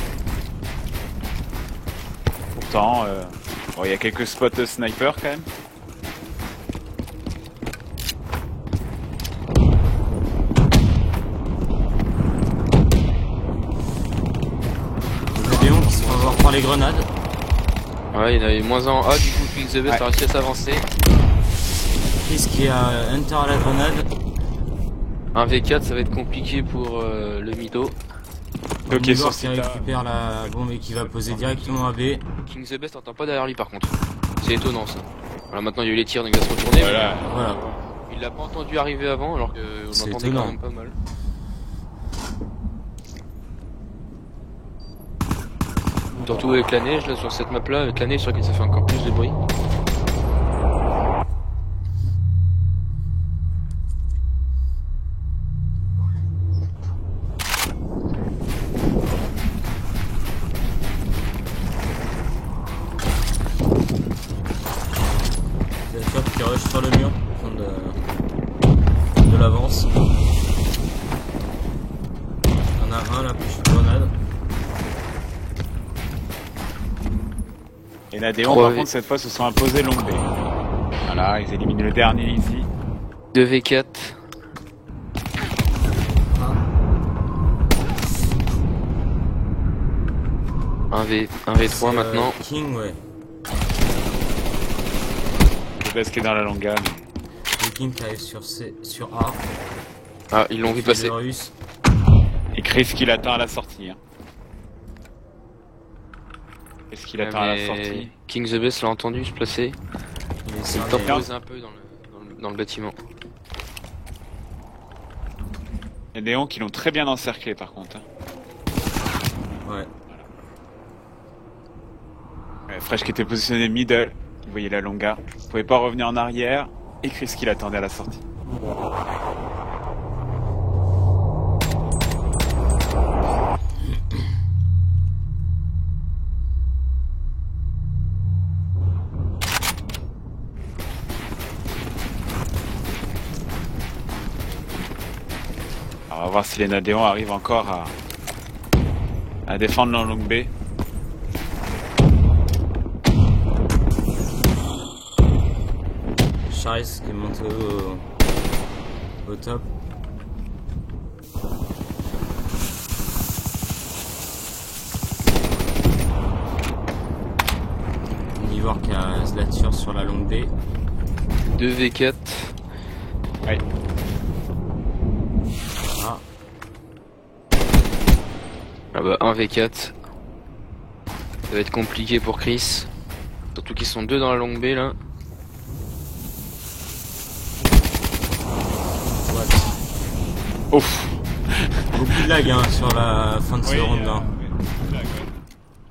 Pourtant, bon, il y a quelques spots sniper quand même. Nadéon qui se font avoir par les grenades. Ouais, il y en avait moins en A, du coup Quick the Best Ouais. a réussi à s'avancer. Chris qui a Hunter à la grenade. Un V4 ça va être compliqué pour le Mido. Ok, Igor sur qui site, là. récupère la bombe et qui va poser directement à B. King the Best t'entends pas derrière lui par contre. C'est étonnant ça. Voilà maintenant il y a eu les tirs donc il va se retourner. Voilà. Voilà. Il l'a pas entendu arriver avant alors que on C'est entendait étonnant. quand même pas mal. Surtout avec la neige là sur cette map là, avec la neige sur laquelle ça fait encore plus de bruit. D'accord, qui rush sur le mur, pour prendre de l'avance. Il y en a un là, plus une grenade. Et la Déon, 3 par V. contre, cette fois, se sont imposés long B. Voilà, ils éliminent le dernier ici. 2v4. Un V3 C'est, maintenant. King, ouais. Le best qui est dans la longa. Le King qui arrive sur A. Ah, ils l'ont vu passer. Le russe. Et Chris qui l'attend à la sortie. Hein. Qu'est-ce qu'il attend à la sortie? King the Best l'a entendu se placer. Il est Il cerné. temporise un peu dans le bâtiment. Et Léon qui l'ont très bien encerclé par contre. Hein. Ouais. Fresh qui était positionné middle. Vous voyez la longa. Vous pouvez pas revenir en arrière. Et Chris qui l'attendait à la sortie. Alors, on va voir si les Nadéons arrivent encore à défendre leur longue B. Charis qui est monté au top. Ivoire qui a la tire sur la longue B. 2v4. Ouais. Ah, Ah bah 1v4. Ça va être compliqué pour Chris. Surtout qu'ils sont deux dans la longue B là. what. Ouf. Beaucoup de lag hein, sur la fin de ce round là.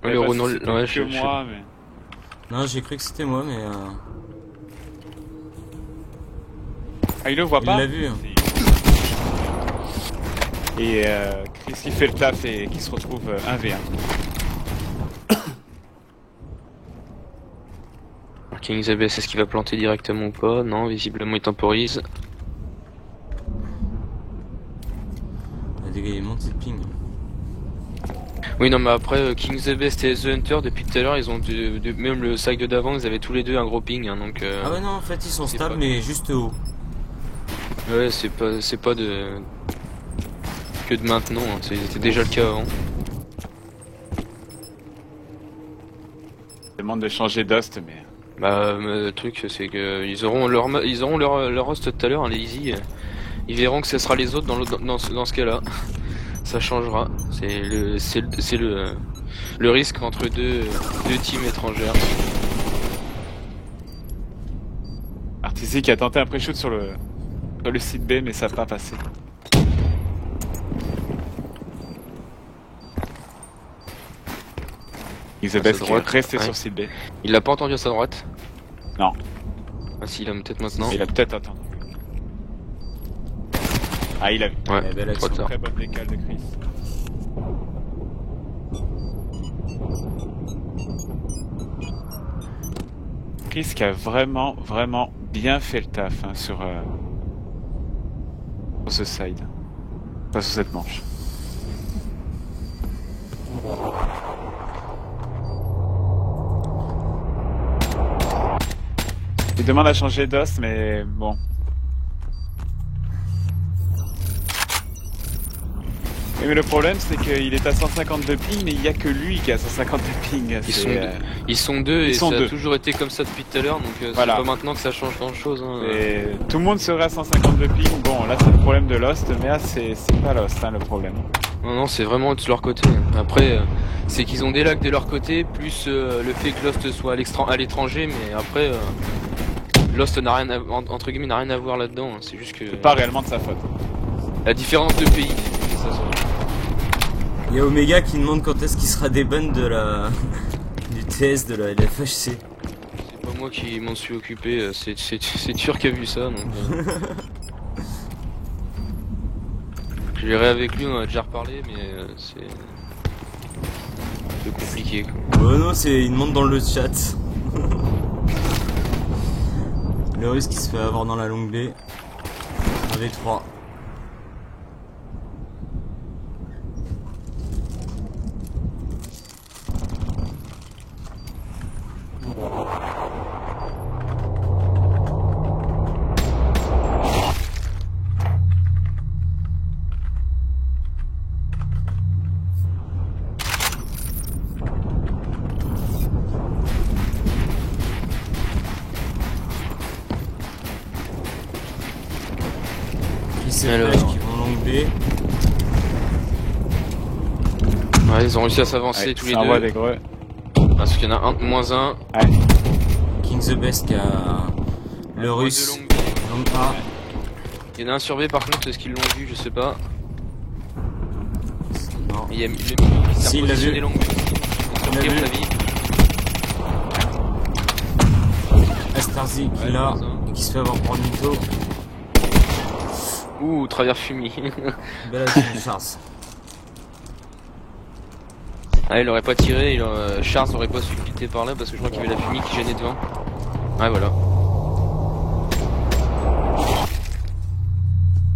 Ouais, le Ronald, ouais, que moi, mais... Non, j'ai cru que c'était moi, mais Ah, il le voit il pas? l'a vu. Et Chris qui fait le taf et qui se retrouve 1v1. King the Best, est-ce qu'il va planter directement ou pas? Non, visiblement il temporise. Il est monté de ping. Oui, non, mais après, King the Best et The Hunter, depuis tout à l'heure, ils ont même le side d'avant, ils avaient tous les deux un gros ping, hein, donc. Ah ouais non, en fait ils sont c'est stables pas- mais juste haut. Ouais, c'est pas de. Que de maintenant, hein, c'était déjà le cas avant. Je demande de changer d'host, mais... Bah, le truc, c'est que ils auront leur host tout à l'heure, hein, les easy. Ils verront que ce sera les autres dans ce cas-là. Ça changera. C'est le risque entre deux teams étrangères. Artizi qui a tenté un pré-shoot sur le site B, mais ça n'a pas passé. Isabelle qui est droite, resté ouais. sur site B. Il l'a pas entendu à sa droite? Non. Ah si, il a peut-être maintenant. Il a peut-être attendu. Ah, il a vu. Ouais, Eh, belle trop action. tard. Très bonne décale de Chris. Chris qui a vraiment bien fait le taf hein, sur ce side. Pas sur cette manche. Il demande à changer d'os, mais bon. Oui, mais le problème, c'est qu'il est à 150 de ping, mais il n'y a que lui qui a 150 de ping. Ils C'est, sont deux. Ils sont deux et sont ça deux. a toujours été comme ça depuis tout à l'heure, donc Voilà. c'est pas maintenant que ça change grand chose. Hein. et tout le monde serait à 150 de ping. Bon, là, c'est le problème de Lost, mais là, c'est pas Lost, hein, le problème. Non, non, c'est vraiment de leur côté. Après, c'est qu'ils ont des lags de leur côté, plus le fait que Lost soit à l'étranger, mais après, Lost n'a rien à, entre guillemets n'a rien à voir là-dedans, hein. C'est juste que C'est pas réellement de sa faute. la différence de pays. Ça, Il y a Omega qui demande quand est-ce qu'il sera déban de la du TS de la LFHC. c'est pas moi qui m'en suis occupé, c'est Tur qui a vu ça donc. Je verrai avec lui, on en a déjà reparlé, mais c'est un peu compliqué quoi. Oh non, il demande dans le chat. Le russe qui se fait avoir dans la longue baie. 1v3. C'est Alors. Flash qui vont longue baie. Ouais, ils ont réussi à s'avancer Ouais, tous les ça envoie deux. des gros. Parce qu'il y en a un moins un. King the Best qui a le Un russe. de longue baie. Longue A. Il y en a un sur B par contre, est-ce qu'ils l'ont vu, je sais pas. Non. Et il y a le mini qui s'est Si, il l'a vu. repositionné longue baie. Il l'a Ok, vu. mon avis. Astarzi qui Ouais, l'a moins un. et qui se fait avoir pour un mytho. Ouh, travers fumé. Belle action de Charles. Ah, il aurait pas tiré, Charles aurait pas su quitter par là parce que je crois qu'il y avait la fumée qui gênait devant. Ouais, voilà.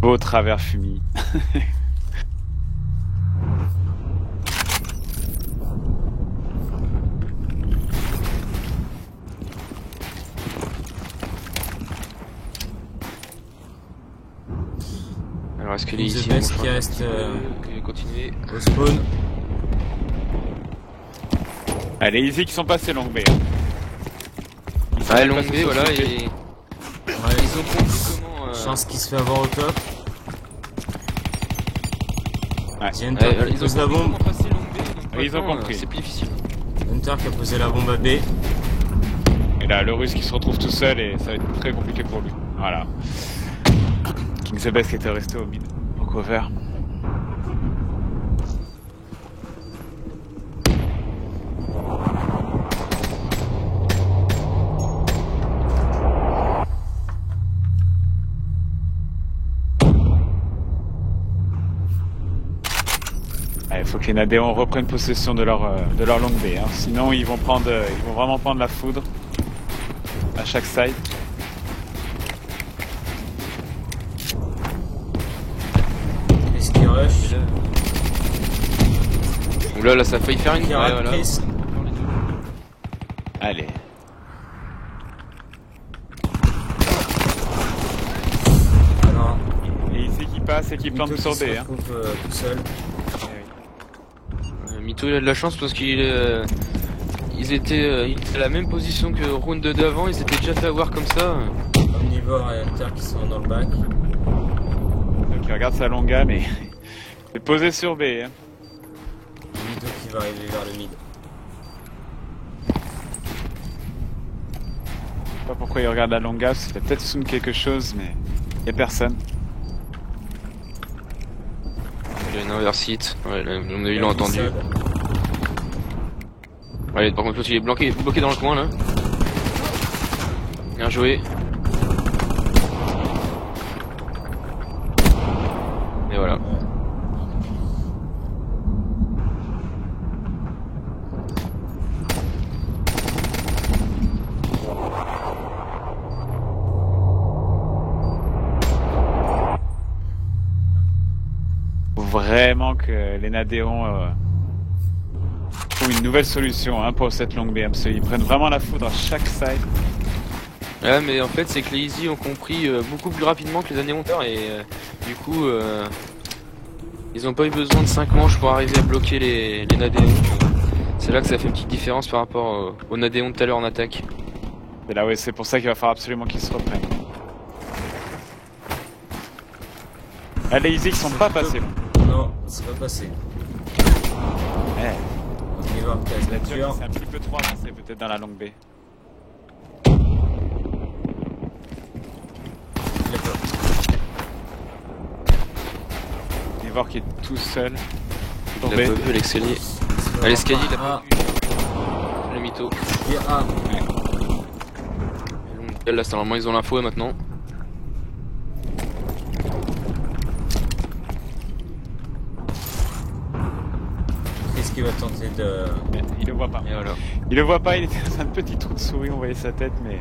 Beau travers fumé. Alors, est-ce que les The ici Best vont qui changer reste, un petit peu, continuer. Au spawn. Allez, Easy qui sont passés longue baie. Ouais, longue B, voilà, et Ouais. ils ont compris comment. Chance qui se fait avoir au top. Ouais. C'est Hunter Ouais, qui ils ont pose la compris bombe. comment passer longue B, donc Oui, ils ont maintenant, compris. C'est plus difficile. Hunter qui a posé la bombe à B. Et là, le russe qui se retrouve tout seul et ça va être très compliqué pour lui. Voilà. King the Best qui était resté au mid. Au cover. Il faut que les Nadéons reprennent possession de leur longue baie, hein. Sinon ils vont vraiment prendre la foudre à chaque side. Est-ce qu'il rush? Oula, là, ça a failli faire une. Qui rate voilà. Chris. Allez. Alors, Et ici qui passe et qui plante Mytho sur qui se B, hein. retrouve tout seul. Mytho, il a de la chance parce qu'ils étaient à la même position que round 2 d'avant, ils s'étaient déjà fait avoir comme ça. Omnivore et Hunter qui sont dans le bac. Donc il regarde sa longa mais c'est posé sur B, hein. Mytho qui va arriver vers le mid. Je sais pas pourquoi il regarde la longa, c'était peut-être Soon quelque chose mais y a personne. Il y a une inversite, ouais, là, ils l'ont entendu. Ouais, par contre, l'autre il est bloqué dans le coin là. Bien joué. Et voilà. Faut vraiment que les Nadéons trouvent une nouvelle solution, hein, pour cette longue B. Parce qu'ils prennent vraiment la foudre à chaque side. Ouais, mais en fait, c'est que les Easy ont compris beaucoup plus rapidement que les années monteurs et du coup, ils ont pas eu besoin de 5 manches pour arriver à bloquer les Nadéons. C'est là que ça fait une petite différence par rapport aux Nadéons de tout à l'heure en attaque. Et là, ouais, c'est pour ça qu'il va falloir absolument qu'ils se reprennent. Ah, les Easy qui sont pas passés. Non, c'est pas passé. Ouais. Omnivore qui a La la Turquie tueur. c'est un petit peu trop avancé peut-être dans la longue B. voir qu'il est tout seul. Il a Tombé. pas vu à l'escalier. À l'escalier, il a pas vu. Le mytho. Et A. Là, c'est normalement, ils ont l'info maintenant. Qu'est-ce qu'il va tenter de... Il le voit pas. Et voilà. Il le voit pas, il était dans un petit trou de souris, on voyait sa tête, mais...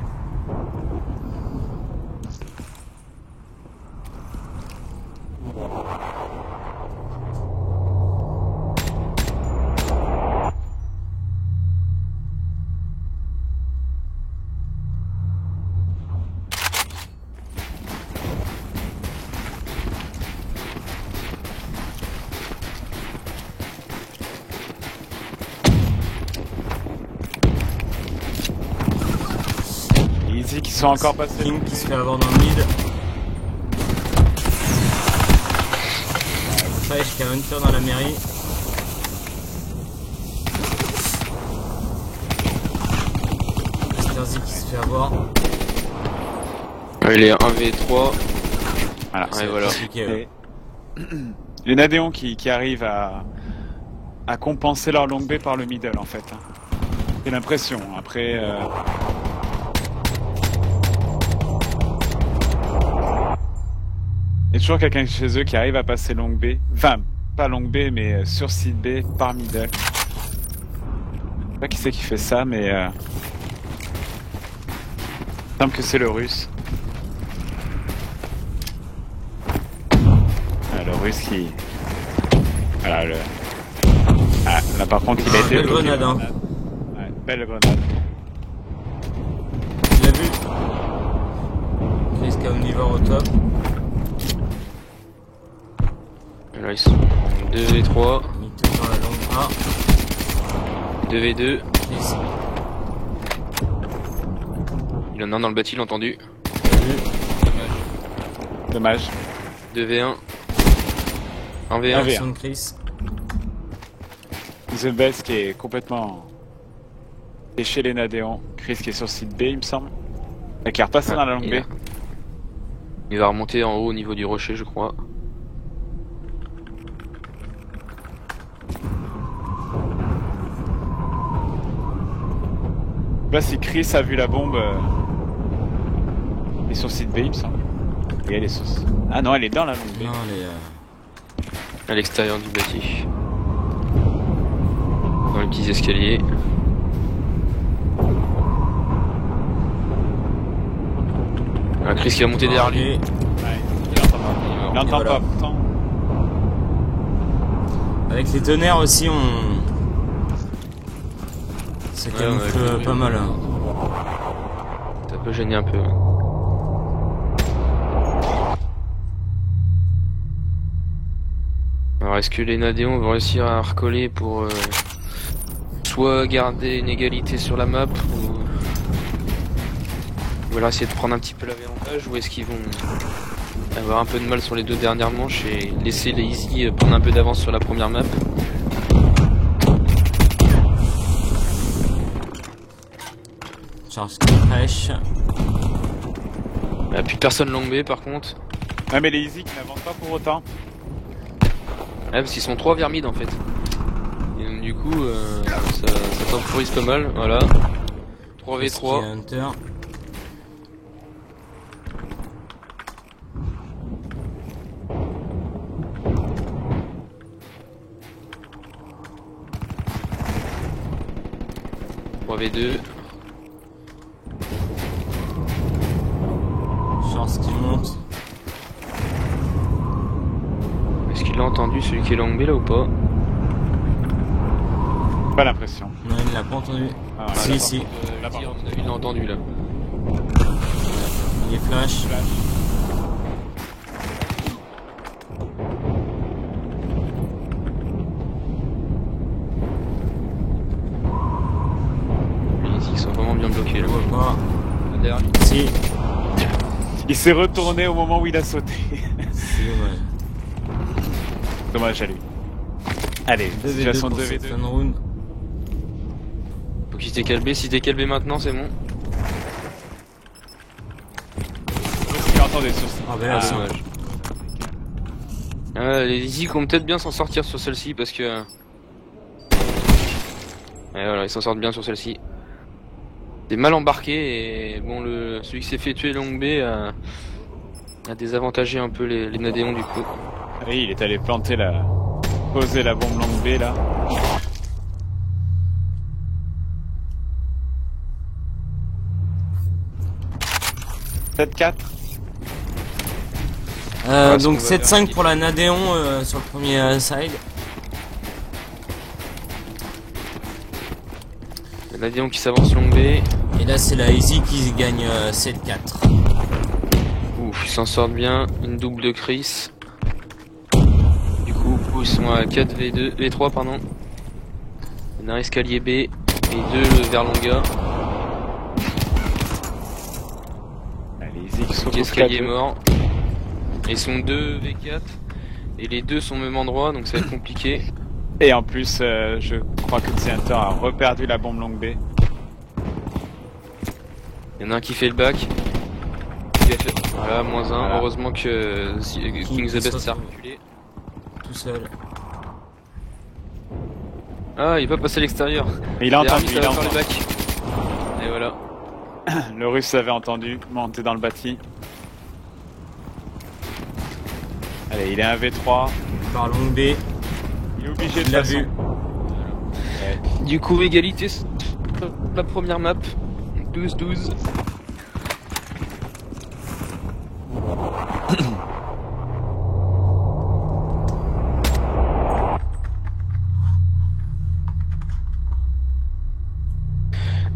Easy qui sont encore passés. King qui se fait avoir dans le mid. Fresh qui a Hunter dans la mairie. Sterzy qui se fait avoir. Il est 1v3. Voilà. Ouais, voilà. Compliqué, ouais. Et... Les Nadéons qui arrivent à compenser leur longue B par le middle en fait. J'ai l'impression. Après... Il y a toujours quelqu'un chez eux qui arrive à passer longue B. Enfin, pas longue B, mais sur site B par middle. Je sais pas qui c'est qui fait ça, mais... Il semble que c'est le russe. Ah, le russe qui... Voilà, le... Ah, là par contre, il a été belle bloqué. grenade, hein. Ouais, belle grenade. Tu l'as vu? Chris qui a Omnivore au top. Là, ils sont 2v3, Mytho dans la longue A. 2v2. Chris, Il y en a un dans le bâti, il l'a entendu. t'as vu? Dommage. 2v1. 1v1. Action de Chris. The Best qui est complètement... Et chez les Nadéons. Chris qui est sur site B, il me semble. Et qui est repassé dans la longue B. Il va remonter en haut au niveau du rocher, je crois. Là, si Chris a vu la bombe, elle est sur site B, il me semble. Et elle est sur... Ah non, elle est dans la longue B. Non, les... À l'extérieur du bâti. Dans les petits escaliers. Ah, Chris qui va monter derrière lui. Ouais, il n'entend voilà. pas pourtant. Avec les tonnerres aussi, on... Ça Ouais, camoufle ouais, pas mal. Hein. Ça peut gêner un peu. Alors est-ce que les Nadéons vont réussir à recoller pour soit garder une égalité sur la map ou alors essayer de prendre un petit peu l'avantage, ou est-ce qu'ils vont avoir un peu de mal sur les deux dernières manches et laisser les Easy prendre un peu d'avance sur la première map? Charge fraîche. Plus personne long B par contre. Ouais, mais les Easy qui n'avancent pas pour autant. Ouais, parce qu'ils sont 3 vers mid en fait. Et donc du coup ça temporise pas mal, voilà. 3v3. Hunter. V2. Chance qui monte. Est-ce qu'il a entendu celui qui est long B là ou pas? Pas l'impression. Non, il l'a pas entendu. Ah, Si, si. Il l'a entendu là. Il est flash. Ils sont vraiment bien bloqués là. Je vois pas. Derrière lui. Si. Il s'est retourné au moment où il a sauté. C'est dommage. Dommage à lui. Allez, 2v2 situation pour cette 2v2. fin de round. Faut qu'il s'était calmé, si t'es calmé maintenant c'est bon. J'ai entendu sur Ah, ben là, Ah, c'est dommage. Les Easy vont peut-être bien s'en sortir sur celle-ci parce que... Et voilà, ils s'en sortent bien sur celle-ci. C'est mal embarqué et bon, celui qui s'est fait tuer Long B a désavantagé un peu les Nadéons du coup. Oui, il est allé poser la bombe longue B là. Donc 7-5 pour la Nadéon sur le premier side. La Nadéon qui s'avance Long B. Et là c'est la Easy qui gagne 7-4. Ouf, ils s'en sortent bien. Une double de Chris. Du coup, ils sont à 4 V3 pardon. Il y en a un escalier B et 2 vers Longa. Allez, Easy qui se retrouve Escalier 4-2. mort. Ils sont 2 V4 et les deux sont au même endroit donc ça va être compliqué. Et en plus, je crois que Center a reperdu la bombe longue B. Il y en a un qui fait le back. Voilà, -1. Voilà. Heureusement que King the Best s'est reculé. Tout seul. Ah, il va passer à l'extérieur. Et il a Derrière entendu, lui, il ça a va faire entendu. le back. Et voilà. Le russe avait entendu, monter dans le bâti. Allez, il est un V3. Par Long B. Il est obligé de Il l'a façon. vu. Du coup, égalité sur la première map. 12-12.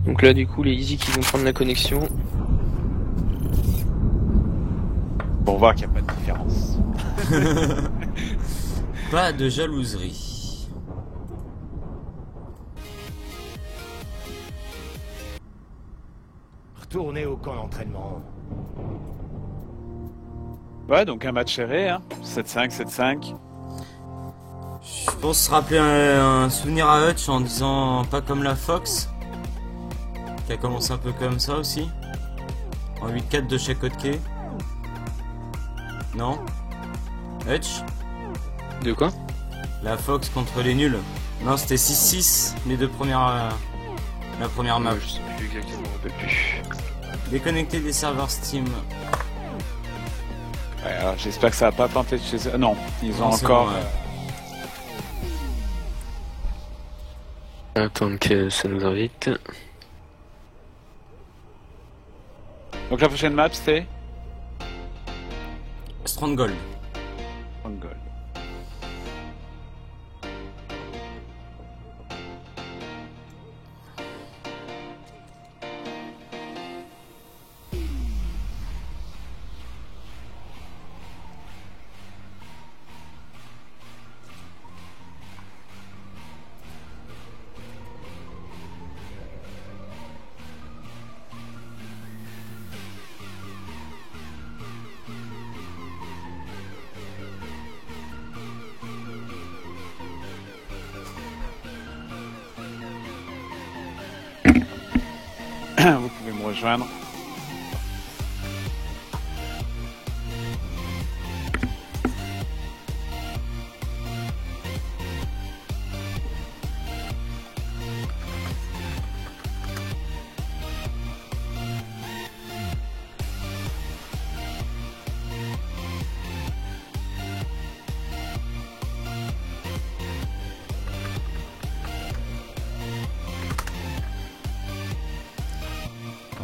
Donc là, du coup, les Easy qui vont prendre la connexion. Pour voir qu'il n'y a pas de différence. Pas de jalouserie. Retournez au camp d'entraînement. Ouais, donc un match serré, hein. 7-5, 7-5. Je pense se rappeler un souvenir à Hutch en disant pas comme la Fox. Qui a commencé un peu comme ça aussi. En 8-4 de chaque côté. Non Hutch? De quoi? La Fox contre les nuls. Non, c'était 6-6 les deux premières. La première map. Je sais plus exactement, je me rappelle plus. Déconnecté des serveurs Steam. Ouais, alors j'espère que ça va pas planter de chez eux. Non, ils ont Non, c'est encore. bon, ouais. Attends que ça nous invite. Donc la prochaine map c'est Stronghold. Stronghold. Vous pouvez me rejoindre.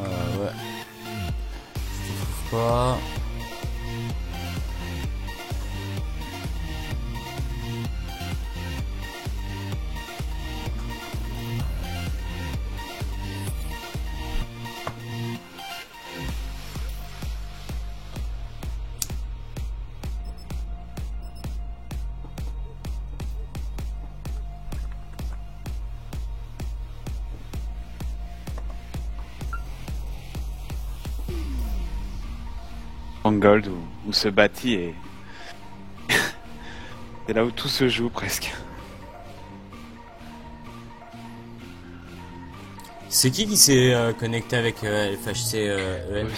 Ouais. Je trouve pas. Stronghold où ce bâti est. C'est là où tout se joue presque. C'est qui s'est connecté avec FHC EM? Ouais,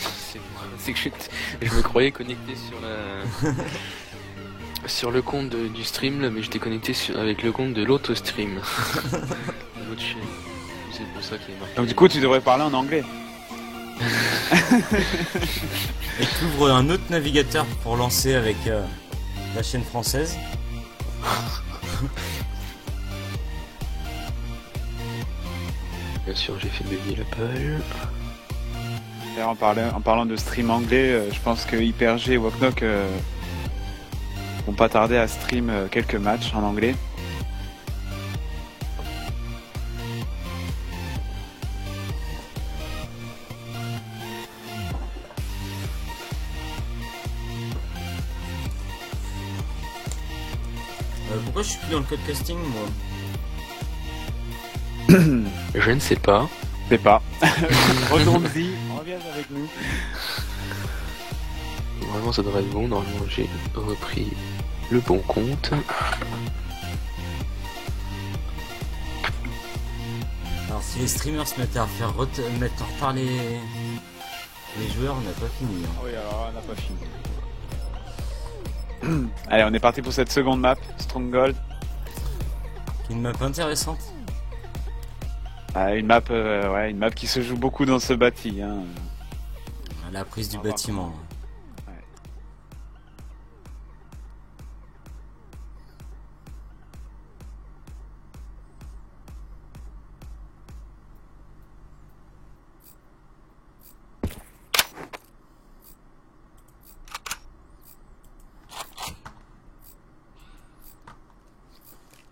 c'est que je me croyais connecté sur sur le compte du stream là, mais j'étais connecté avec le compte de l'autre stream. L'autre chaîne. C'est pour ça qu'il est marqué. Donc du coup, tu devrais parler en anglais. Et tu ouvres un autre navigateur pour lancer avec la chaîne française. Bien sûr, j'ai fait bugger la page. D'ailleurs, en parlant de stream anglais, je pense que HyperG et Woknok vont pas tarder à stream quelques matchs en anglais. Pourquoi je suis plus dans le code casting moi? Je ne sais pas. Je sais pas. Retourne-y, reviens avec nous. Normalement ça devrait être bon, normalement j'ai repris le bon compte. Alors si les streamers se mettent à mettre en retard les joueurs, on n'a pas fini. Hein. Oui, alors on n'a pas fini. Allez, on est parti pour cette seconde map, Stronghold. Une map intéressante. Ah, une map qui se joue beaucoup dans ce bâti. Hein. La prise du bâtiment. Ouais.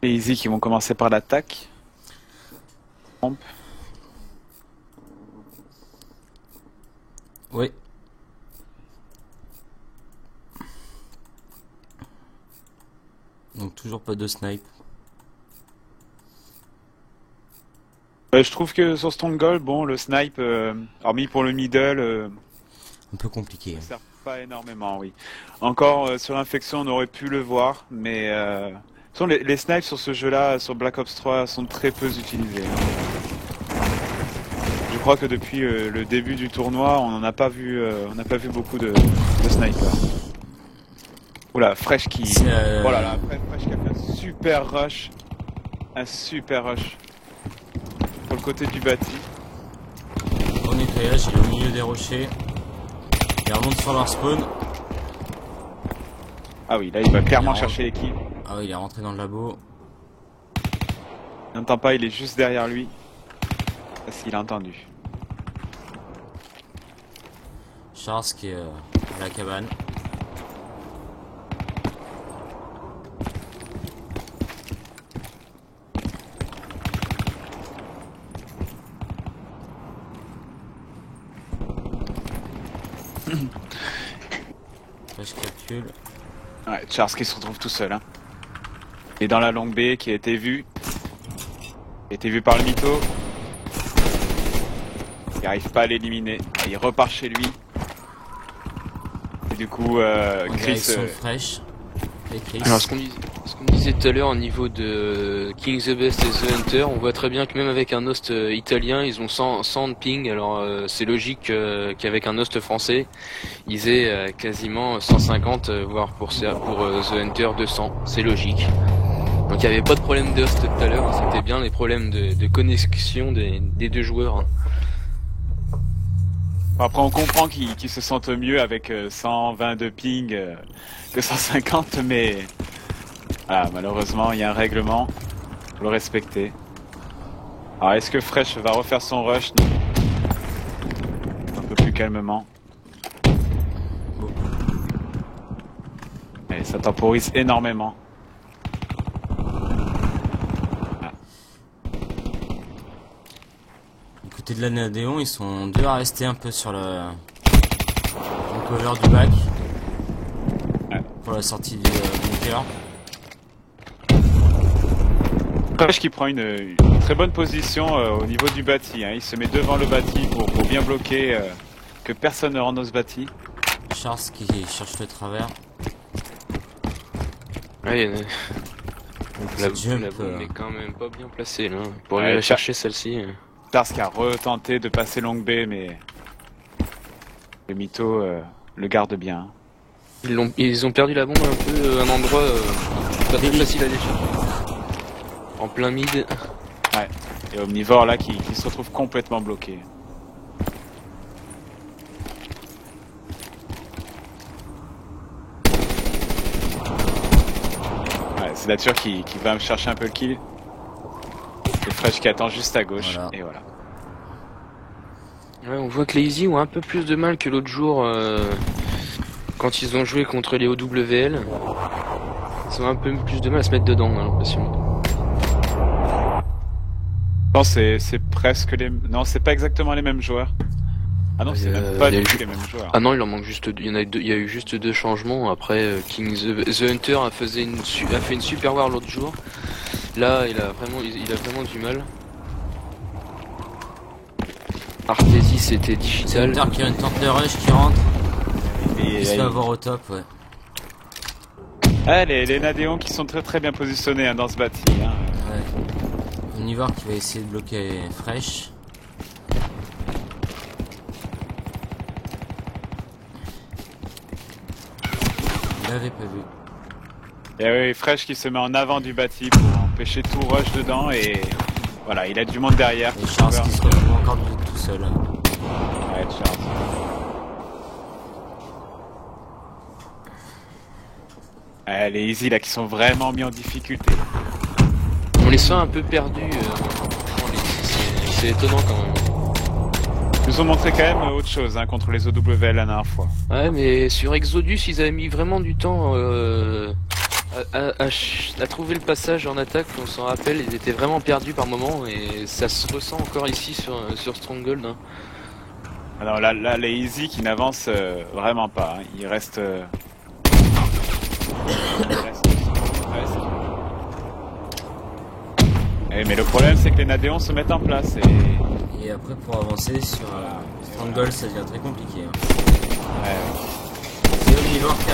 Les Easy qui vont commencer par l'attaque. Oui. Donc toujours pas de snipe. Je trouve que sur Stronghold, bon, le snipe, hormis pour le middle, Un peu compliqué. ça sert pas énormément, oui. Encore sur Infection, on aurait pu le voir, mais les snipes sur ce jeu-là, sur Black Ops 3, sont très peu utilisés. Je crois que depuis le début du tournoi, on n'a pas vu beaucoup de snipers. Oula, Fresh qui... Oh là là, Fresh qui a fait un super rush. Sur le côté du bâti. Bon nettoyage, il est au milieu des rochers. Il remonte sur leur spawn. Ah oui, là il va clairement chercher l'équipe. Ah oui, il est rentré dans le labo. Il n'entend pas, il est juste derrière lui. Parce qu'il a entendu. Charles qui est à la cabane. Je calcule. Ouais, Charles qui se retrouve tout seul. Hein. Il est dans la longue baie qui a été vue. Qui a été vue par le mytho. Il n'arrive pas à l'éliminer. Il repart chez lui. Et du coup, Chris... Fresh. Et Chris. Alors ce qu'on disait tout à l'heure au niveau de King the Best et The Hunter, on voit très bien que même avec un host italien, ils ont 100 de ping. Alors c'est logique qu'avec un host français, ils aient quasiment 150, voire pour The Hunter 200. C'est logique. Donc il n'y avait pas de problème de host tout à l'heure, hein, c'était bien les problèmes de connexion des deux joueurs. Hein. Après, on comprend qu'ils se sentent mieux avec 120 de ping que 150, mais voilà, malheureusement, il y a un règlement. Faut le respecter. Alors, est-ce que Fresh va refaire son rush un peu plus calmement? Et ça temporise énormément. Côté de la Nadéon, ils sont deux à rester un peu sur le cover du bac pour la sortie du bunker. Fresh qui prend une très bonne position au niveau du bâti. Hein. Il se met devant le bâti pour bien bloquer que personne ne rentre dans ce bâti. Charles qui cherche le travers. Ouais, la jump, bombe est quand même pas bien placée là. Pour aller la chercher celle-ci. Tars qui a retenté de passer longue B, mais le mytho le garde bien. Ils ont perdu la bombe un peu à un endroit pas très facile à aller chercher. En plein mid. Ouais. Et Omnivore là qui se retrouve complètement bloqué. Ouais, c'est Nature qui va me chercher un peu le kill. Et Fresh qui attend juste à gauche. Voilà. Et voilà. Ouais, on voit que les Easy ont un peu plus de mal que l'autre jour quand ils ont joué contre les OWL. Ils ont un peu plus de mal à se mettre dedans, j'ai l'impression. Non, c'est presque les... Non, c'est pas exactement les mêmes joueurs. Ah non, c'est même pas du tout les mêmes joueurs. Ah non, il en manque juste deux. Il y a eu juste 2 changements. Après, King the Hunter a fait une super war l'autre jour. Là, il a vraiment du mal. Artesis c'était digital. Hunter qui a une tente de rush qui rentre. Et Il se fait avoir au top, ouais. Ah, les Nadéons qui sont très bien positionnés hein, dans ce bâti. Hein. Ouais. Omnivore qui va essayer de bloquer Fresh. Il l'avait pas vu. Et oui, Fresh qui se met en avant du bâti pour empêcher tout rush dedans et voilà, il a du monde derrière. Et Charles qui se retrouve encore tout seul. Ouais, Charles. Les Easy là qui sont vraiment mis en difficulté. On les sent un peu perdus. C'est étonnant quand même. Ils nous ont montré quand même autre chose hein, contre les OWL la dernière fois. Ouais, mais sur Exodus, ils avaient mis vraiment du temps à trouver le passage en attaque. On s'en rappelle, ils étaient vraiment perdus par moment et ça se ressent encore ici sur Stronghold. Hein. Alors là, les Easy qui n'avancent vraiment pas. Hein. Ils restent. Mais le problème, c'est que les Nadéons se mettent en place Et après, pour avancer sur Stronghold, ça devient très compliqué. Hein. Ouais. C'est Omnivore qui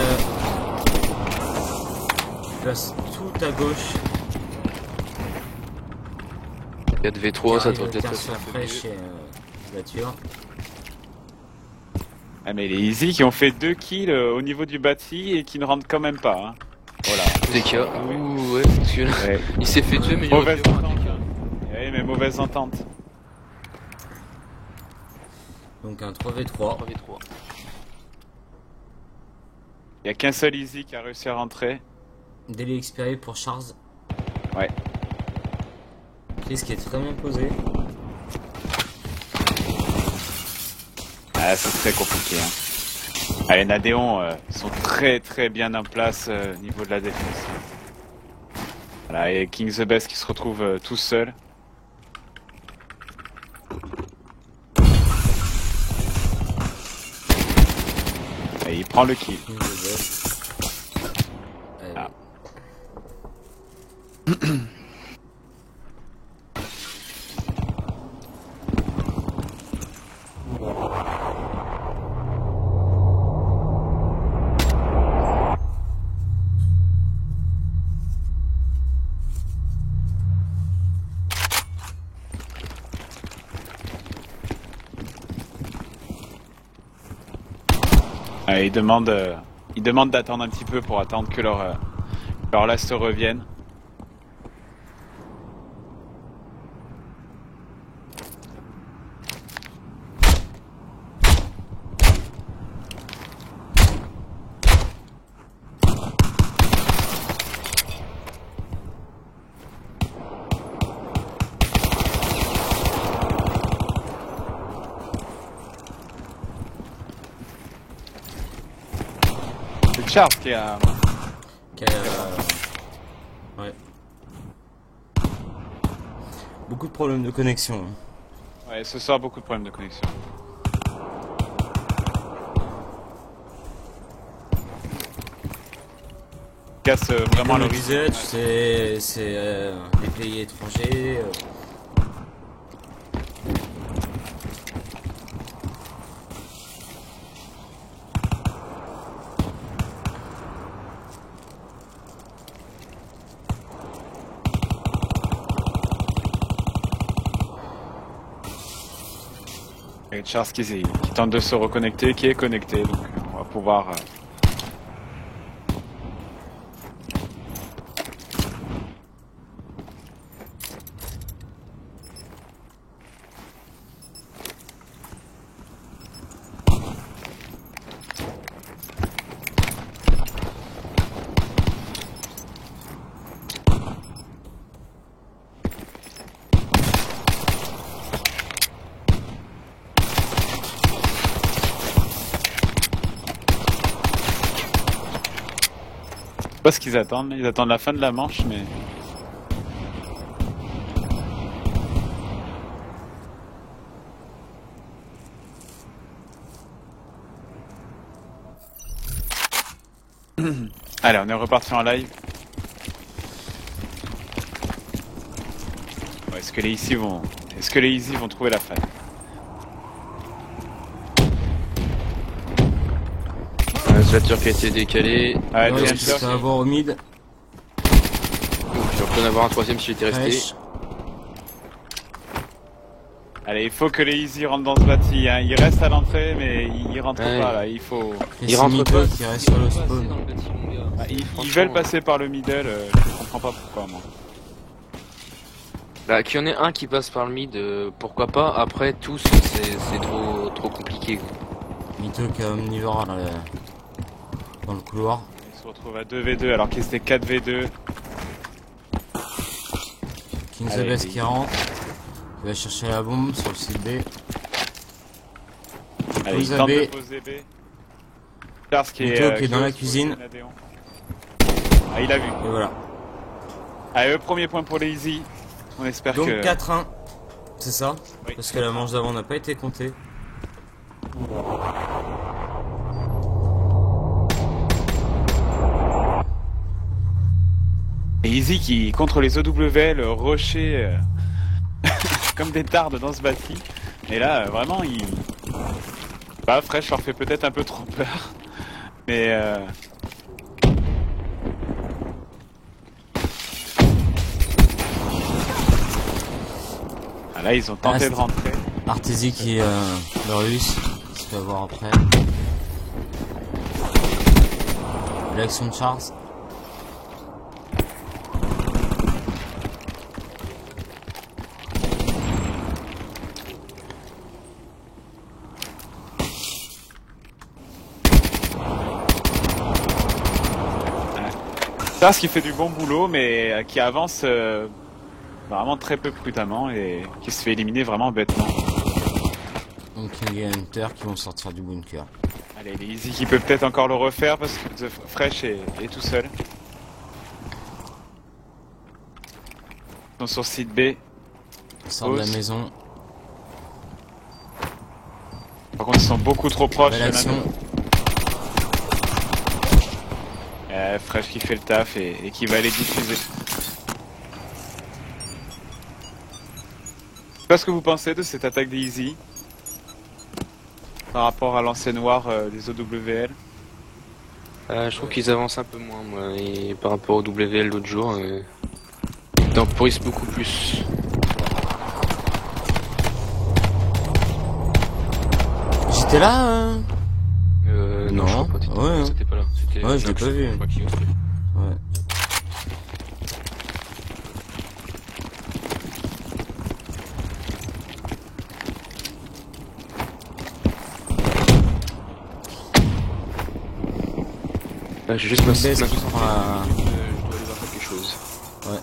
place tout à gauche. 4v3, ça doit peut-être être sur Fresh et Nature. Ah, mais les Easy qui ont fait 2 kills au niveau du bâti et qui ne rentrent quand même pas. Hein. Voilà. DK. Ouh, ouais, parce que là, Ouais. il s'est fait tuer, mais il aurait Mauvaise pu avoir un entente. DK. Oui, mais mauvaise entente. Donc un 3v3. 3v3. Il n'y a qu'un seul Easy qui a réussi à rentrer. Délai expiré pour Charles. Ouais. Chris qui est très bien posé. Ah, c'est très compliqué. Hein. Ah, les Nadéons sont très bien en place au niveau de la défense. Voilà, et King the Best qui se retrouve tout seul. Et il prend le kill. Ah. Ils demandent d'attendre un petit peu pour attendre que leur last revienne. Charles qui a... Ouais. Beaucoup de problèmes de connexion. Hein. Ouais, ce soir beaucoup de problèmes de connexion. Casse vraiment Comme le je disais, tu sais, c'est des pays étrangers. Et Charles qui tente de se reconnecter, qui est connecté, donc on va pouvoir pas ce qu'ils attendent, ils attendent la fin de la manche, mais... Allez, on est reparti en live. Ouais, est-ce que les Easy vont trouver la faille? Slater qui a été décalé. Ouais, Ouais, Hunter est-ce que ça va avoir au mid? Il va en avoir un troisième s'il était resté. Fresh. Allez, il faut que les Easy rentrent dans ce bâti, hein. Ils restent à l'entrée, mais ils rentrent Ouais. pas là, il faut... Et Il c'est rentre Mito pas. qui reste sur le spawn. Ils veulent passer par le middle, je comprends pas pourquoi, moi. Bah, qu'il y en ait un qui passe par le mid, pourquoi pas. Après, tous, c'est trop compliqué. Quoi. Mito qui est omnivore dans le couloir. Ils se retrouvent à 2v2 alors qu'ils étaient 4v2. King Allez, Zabes les- qui rentre. Il va chercher la bombe sur le site B. Allez, ils Posa tentent B. de poser B. Charles qui Mito qui est dans la cuisine. Ah, il a vu. Et voilà. Allez, le premier point pour les Easy. On espère Donc que... 4-1. C'est ça? Oui. Parce que la manche d'avant n'a pas été comptée. Et Easy qui, contre les OWL, rusher comme des tardes dans ce bâti. Et là, vraiment, il... Bah, Fresh leur fait peut-être un peu trop peur. Mais... Ah, là, ils ont tenté Ah, de rentrer. Arteezy qui est le russe. Qui se fait avoir après. L'action de Charles. Charles qui fait du bon boulot, mais qui avance vraiment très peu prudemment et qui se fait éliminer vraiment bêtement. Donc King et Hunter qui vont sortir du bunker. Allez, les Easy qui peut peut-être encore le refaire parce que The Fresh est tout seul. Ils sont sur site B. Il sort de la Pause. maison. Par contre, ils sont beaucoup trop proches. Belle action. Fresh qui fait le taf et qui va les diffuser. Je sais pas ce que vous pensez de cette attaque des Easy par rapport à l'ancien noir des OWL. Je trouve qu'ils avancent un peu moins, moi, et par rapport au WL l'autre jour, ils temporisent beaucoup plus. J'étais là Non, Non. je crois pas. Ouais, hein. C'était pas là. C'était Ouais, je l'ai Nox, pas vu. je crois qu'il hostait. Ouais. J'ai juste ma Baisse ma- qui prend la... je dois aller voir quelque chose. Ouais.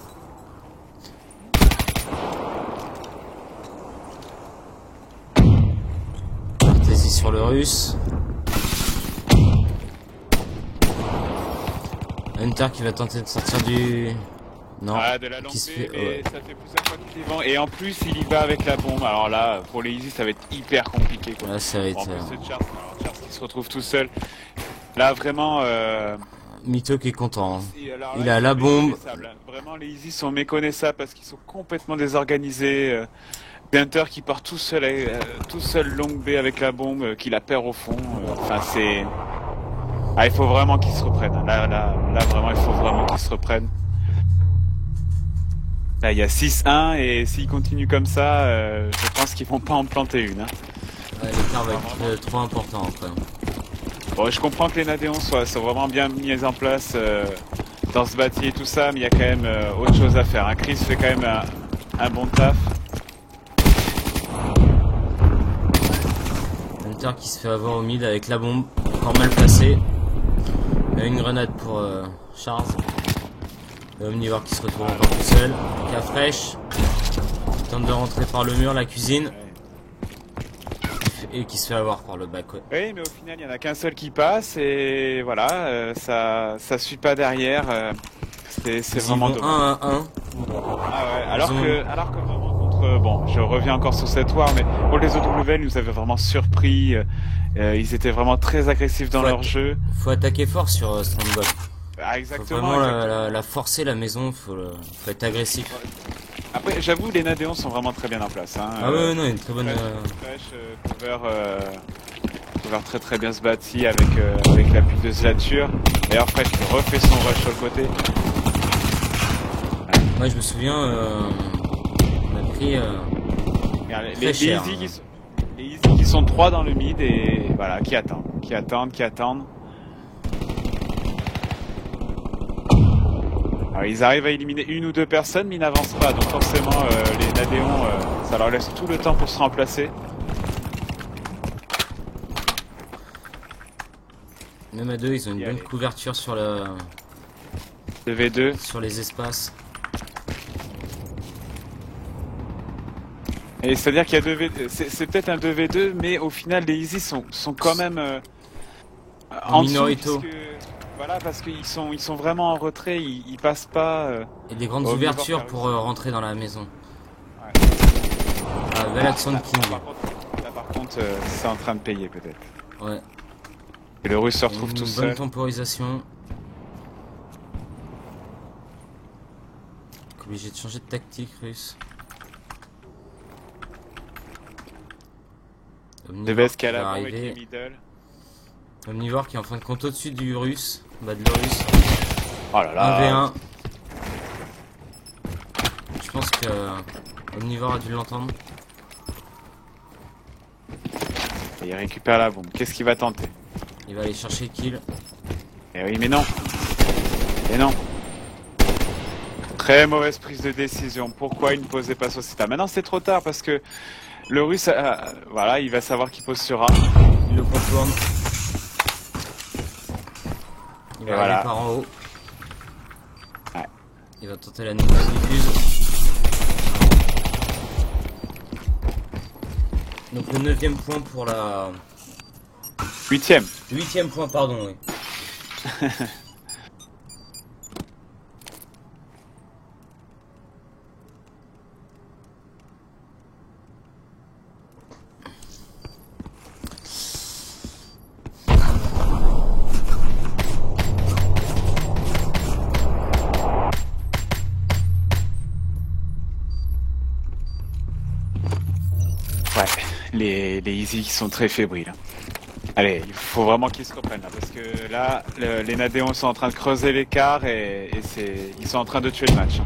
Arteezy sur le russe. Hunter qui va tenter de sortir du... Non. Ah, de la longue qui se baie, fait... mais ouais. ça fait plusieurs fois qu'il y vend. Et en plus, il y va avec la bombe. Alors là, pour les Easy, ça va être hyper compliqué. Quoi. Là, ça va En être... plus, c'est Charles. Alors, Charles qui se retrouve tout seul. Là, vraiment... Mito qui est content. Hein. Alors Il là, a ils la sont bombe. méconnaissables, hein. Vraiment, les Easy sont méconnaissables parce qu'ils sont complètement désorganisés. Hunter qui part tout seul longue B avec la bombe, qui la perd au fond. Enfin, c'est... Ah, il faut vraiment qu'ils se reprennent. Là, vraiment, il faut vraiment qu'ils se reprennent. Là, il y a 6-1 et s'ils continuent comme ça, je pense qu'ils vont pas en planter une. Hein. Ouais, l'écart va être trop important après. Bon, je comprends que les Nadéons soient vraiment bien mis en place dans ce bâti et tout ça, mais il y a quand même autre chose à faire. Hein. Chris fait quand même un bon taf. Hunter qui se fait avoir au mid avec la bombe. Encore mal placée. Il y a une grenade pour Charles. Le Omnivore qui se retrouve encore tout seul. Cas fraîche. Il tente de rentrer par le mur, la cuisine. Et qui se fait avoir par le bac, ouais. Oui, mais au final, il y en a qu'un seul qui passe et voilà, ça suit pas derrière. C'est Ils vraiment vont dommage. 1 à 1. Ah ouais, alors Ils ont- que vraiment contre, bon, je reviens encore sur cette war, mais pour les OWL, ils nous avaient vraiment surpris. Ils étaient vraiment très agressifs dans Faut leur att- jeu. Faut attaquer fort sur Stronghold. Ah, Faut exactement. vraiment exactement. la forcer la maison, faut être agressif. Après, j'avoue, les Nadéons sont vraiment très bien en place. Hein. Ah ouais, non, une très bonne... Cover très très bien se bâti avec l'appui de Zlatur. D'ailleurs, Fresh qui refait son rush sur le côté. Moi je me souviens, on a pris... Regarde, Très cher, Easy hein. les Easy qui sont 3 dans le mid et voilà, qui attendent. Alors, ils arrivent à éliminer une ou deux personnes, mais ils n'avancent pas. Donc forcément, les Nadéons, ça leur laisse tout le temps pour se remplacer. Même à deux, ils ont une Y bonne aller. couverture sur Le V2. sur les espaces. Et c'est-à-dire qu'il y a 2V2, c'est peut-être un 2v2, mais au final, les Easy sont quand même en dessous, minorito. Voilà, parce qu'ils sont vraiment en retrait, ils passent pas. Et des grandes Oh, ouvertures Vivant, pour Paris. rentrer dans la maison. Ouais. Ah, belle action de King. Là, par contre, c'est en train de payer peut-être. Ouais. Et le Russe se Une retrouve tout bonne seul. temporisation. Obligé de changer de tactique, Russe. DBS qui est à va l'avant avec les arriver. middle. Omnivore qui est en fin de compte au-dessus du Russe. Bah de le Russe. Oh là là. 1v1. Je pense que Omnivore a dû l'entendre. Et il récupère la bombe. Qu'est-ce qu'il va tenter? Il va aller chercher le kill. Eh oui, mais non. Et non. Très mauvaise prise de décision. Pourquoi il ne posait pas sur Sita? Maintenant c'est trop tard parce que le Russe, voilà, il va savoir qu'il pose sur A. Il le contourne. Il Et va voilà. aller par en haut. Ouais. Il va tenter la diffuse. Donc le 9ème point pour la... 8ème. 8ème point, pardon, oui. Ouais, les Easy qui sont très fébriles. Allez, il faut vraiment qu'ils se reprennent là, parce que là, les Nadéons sont en train de creuser l'écart et ils sont en train de tuer le match.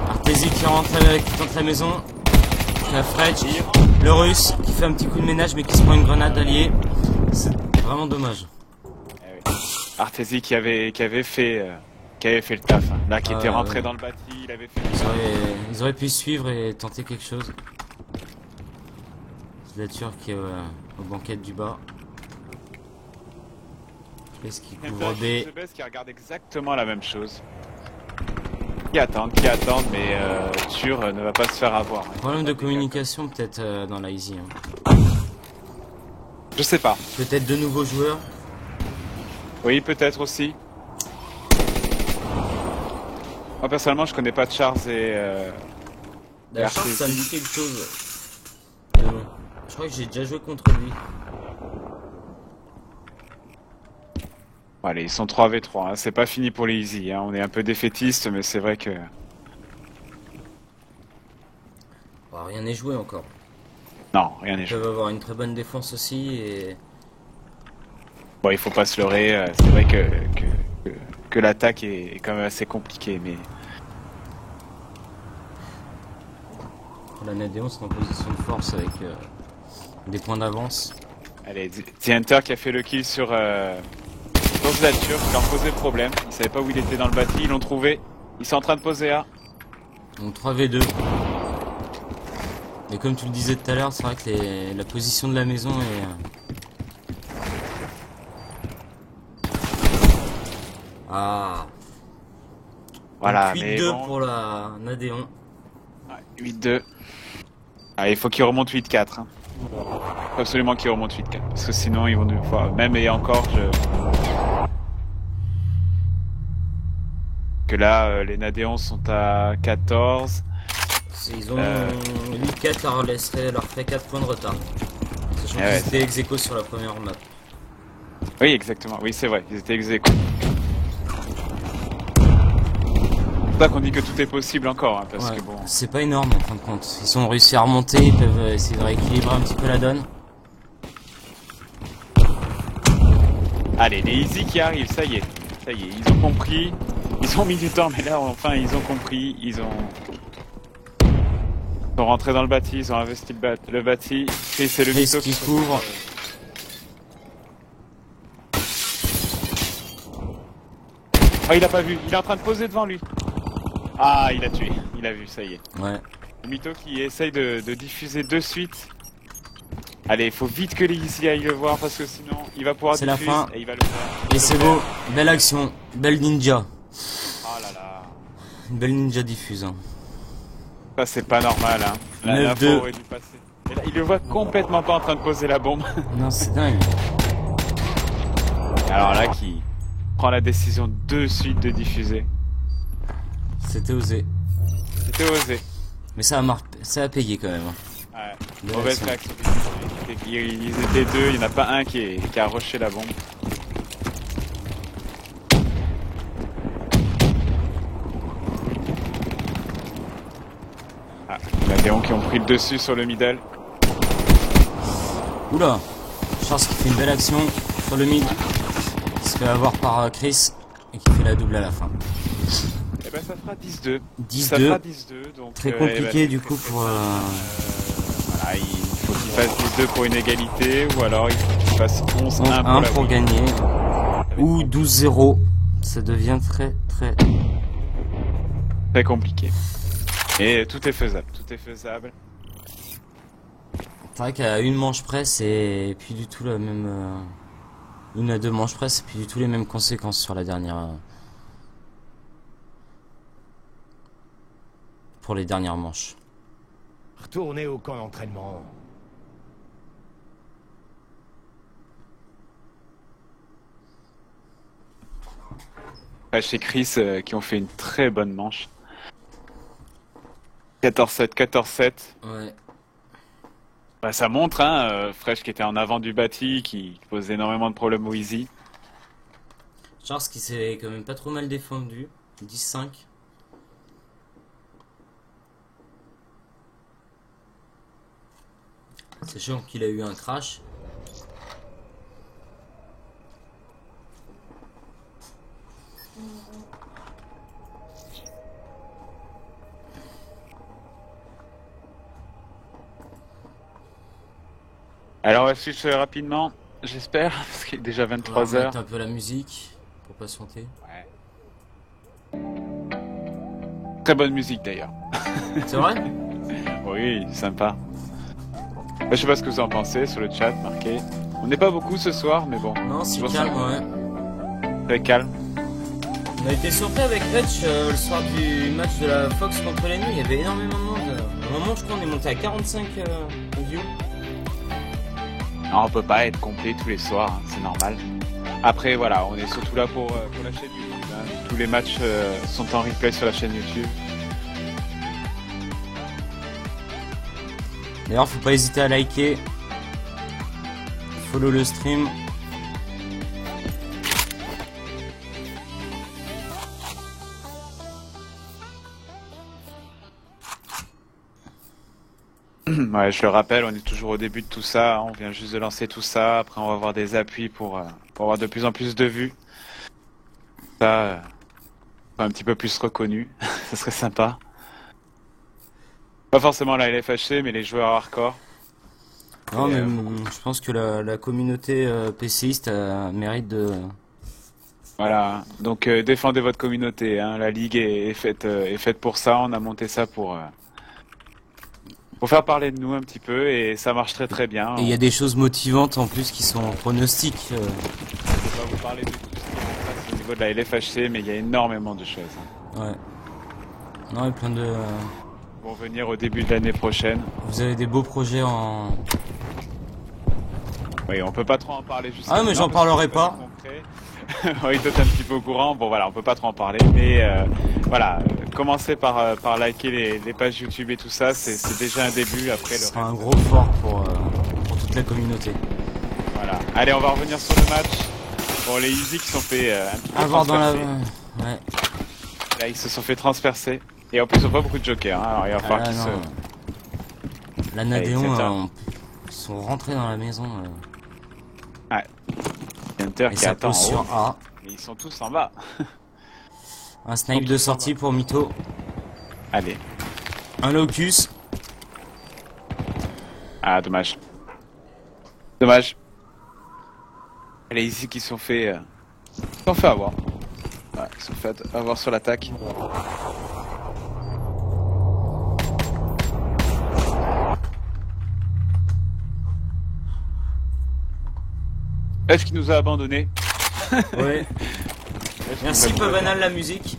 Artési qui tente la maison. La Fredge, le Russe qui fait un petit coup de ménage mais qui se prend une grenade alliée. C'est vraiment dommage. Eh oui. Artési qui avait fait le taf. Hein. Là, qui était rentré ouais. dans le bâti, il avait fait le taf. Ils auraient pu suivre et tenter quelque chose. Zlatur qui est au banquette du bas. Est-ce qu'il couvre B? The Best qui regarde exactement la même chose. Qui attendent, mais Tur ne va pas se faire avoir. Hein. Problème de communication peut-être dans la Easy. Hein. Je sais pas. Peut-être de nouveaux joueurs. Oui, peut-être aussi. Moi personnellement, je connais pas Charles et. D'ailleurs, Artési. ça me dit quelque chose. Non. Je crois que j'ai déjà joué contre lui. Allez, ils sont 3v3. Hein. C'est pas fini pour les Easy. Hein. On est un peu défaitiste, mais c'est vrai que. Bon, rien n'est joué encore. Non, rien n'est Ils joué. peuvent avoir une très bonne défense aussi et Bon, il faut pas se leurrer. C'est vrai que l'attaque est quand même assez compliquée, mais. la Nadéon c'est en position de force avec des points d'avance. Allez, The Hunter qui a fait le kill sur Zlatur, qui leur posait problème. Ils savaient pas où il était dans le bâti, ils l'ont trouvé. Ils sont en train de poser A. Donc 3v2. Et comme tu le disais tout à l'heure, c'est vrai que la position de la maison est... Ah. Voilà, Donc mais 8-2 bon. pour la Nadéon. Ouais, 8-2. Ah, il faut qu'ils remontent 8-4. Hein. Faut absolument qu'ils remontent 8-4. Parce que sinon, ils vont devoir... Même et encore, que là, les Nadéons sont à 14. Ils ont 8-4 leur ferait 4 points de retard. Sachant qu'ils étaient ex-aequo sur la première map. Oui, exactement. Oui, c'est vrai. Ils étaient ex-aequo. C'est pour ça qu'on dit que tout est possible encore. Hein, parce que bon... C'est pas énorme en fin de compte. Ils ont réussi à remonter, ils peuvent essayer de rééquilibrer un petit peu la donne. Allez, les Easy qui arrivent, ça y est. Ça y est, ils ont compris. Ils ont mis du temps, mais là, enfin, ils ont compris. Ils sont rentrés dans le bâti, ils ont investi le bâti. Et c'est le Mytho qui couvre. Oh, il a pas vu, il est en train de poser devant lui. Ah, il a tué, il a vu, ça y est. Ouais. Le Mytho qui essaye de diffuser de suite. Allez, il faut vite que les Easy aillent le voir parce que sinon il va pouvoir diffuser. C'est la fin. Et il va le faire. Et c'est beau, belle action, belle ninja. Oh là là. Une belle ninja diffuse. Hein. Ça c'est pas normal hein. L'info aurait dû passer. Et là, il le voit complètement pas en train de poser la bombe. Non, c'est dingue. Alors là, qui prend la décision de suite de diffuser. C'était osé. C'était osé. Mais ça a payé quand même. Ouais. Mauvaise réaction. Ils étaient deux, il n'y en a pas un qui a rushé la bombe. Ah, les Nadéons qui ont pris le dessus sur le middle. Oula, Charles qui fait une belle action sur le mid. Qui se fait avoir par Chris et qui fait la double à la fin. Et ben ça fera 10-2. 10-2. Ça fera 10-2. Donc, très compliqué du coup pour... Voilà, il faut qu'il fasse 10-2 pour une égalité ou alors il faut qu'il fasse 11-1 pour gagner. Ou 12-0. Ça devient très compliqué. Et tout est faisable, tout est faisable. C'est vrai qu'à une manche près, c'est plus du tout la même... Une à deux manches près, c'est plus du tout les mêmes conséquences sur la dernière... Pour les dernières manches. Retournez au camp d'entraînement. Chez Chris qui ont fait une très bonne manche. 14-7, 14-7. Ouais. Bah, ça montre, hein, Fresh qui était en avant du bâti, qui pose énormément de problèmes au Easy. Charles qui s'est quand même pas trop mal défendu. 10-5. Sachant qu'il a eu un crash. Alors on va switch rapidement, j'espère, parce qu'il est déjà 23h. On va mettre un peu la musique pour patienter. Ouais. Très bonne musique d'ailleurs. C'est vrai? Oui, sympa. Je sais pas ce que vous en pensez sur le chat, marqué. On n'est pas beaucoup ce soir, mais bon. Non, c'est calme, ouais. Très calme. On a été surpris avec Hutch le soir du match de la Fox contre l'ennemi, il y avait énormément de monde. À un moment, je crois qu'on est monté à 45 views. Non, on peut pas être complet tous les soirs, hein, c'est normal. Après, voilà, on est surtout là pour la chaîne YouTube. Hein. Tous les matchs sont en replay sur la chaîne YouTube. D'ailleurs, faut pas hésiter à liker, follow le stream. Ouais, je le rappelle, on est toujours au début de tout ça, hein, on vient juste de lancer tout ça, après on va avoir des appuis pour avoir de plus en plus de vues. Ça, un petit peu plus reconnu, ça serait sympa. Pas forcément la LFHC, mais les joueurs hardcore. Non, mais je pense que la communauté PCiste mérite de... Voilà, donc défendez votre communauté, hein. La ligue est faite pour ça, on a monté ça pour faire parler de nous un petit peu et ça marche très bien. Et il y a des choses motivantes en plus qui sont pronostiques. Je vais pas vous parler de tout ce qui se passe au niveau de la LFHC, mais il y a énormément de choses. Ouais. Non, il y a plein de... vont venir au début de l'année prochaine. Vous avez des beaux projets en... Oui, on peut pas trop en parler jusqu'à Ah mais j'en parlerai pas. Oui, toi t'es un petit peu au courant. Bon voilà, on peut pas trop en parler, mais voilà, commencez par liker les pages YouTube et tout ça, c'est déjà un début. Après Ce le sera un reste, gros fort pour toute la communauté. voilà. Allez, on va revenir sur le match. Bon, les Easy qui sont fait un petit peu Avoir dans la... transpercer. Ouais. Là, ils se sont fait transpercer. Et en plus, ils ont pas beaucoup de jokers. Hein. Alors, il va falloir Ah, qu'ils se... non. La Nadéon, c'est ça. ils sont rentrés dans la maison. Hunter Et qui ça attend en pose haut. sur A. Mais ils sont tous en bas. Un snipe de sortie pour Mito. Allez. Un locus. Ah, dommage. Dommage. Les Easy qui sont fait... Ils sont fait avoir. Ouais, ils sont fait avoir sur l'attaque. Est-ce qu'il nous a abandonnés? Ouais. Merci Pavanal la musique.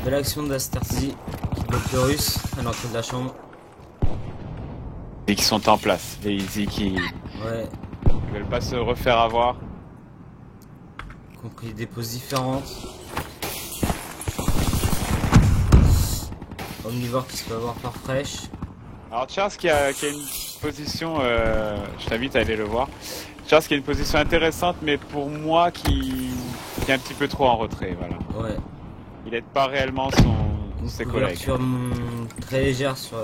Belle action d'Asterzi qui bloque le russe à l'entrée de la chambre. Et qui sont en place. Les Easy qui Ouais, veulent pas se refaire avoir. compris des poses différentes. Omnivore qui se fait avoir par fraîche. Alors Charles qui a une position, je t'invite à aller le voir. Charles qui a une position intéressante, mais pour moi qui est un petit peu trop en retrait, voilà. Ouais. Il aide pas réellement ses Une collègues. couverture très légère sur...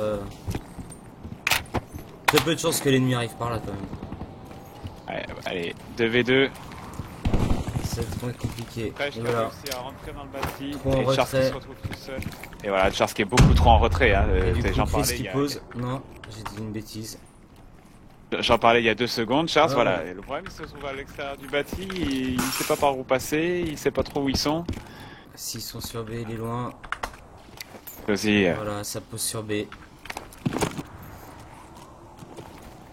Très peu de chances que l'ennemi arrive par là quand même. Allez, 2v2. Ça va être compliqué. Fresh Et qui a voilà. réussi à rentrer dans le bâti. Trop en Et Charles qui retrait. se retrouve tout seul. Et voilà, Charles qui est beaucoup trop en retrait. Hein. Et du coup, J'en Chris parlais, qui pose. Non, j'ai dit une bêtise. il y a 2 secondes. Charles, Ah, voilà. ouais. Et le problème, il se trouve à l'extérieur du bâti. Il sait pas par où passer. Il sait pas trop où ils sont. S'ils sont sur B, il est loin. Aussi, Voilà, ça pose sur B.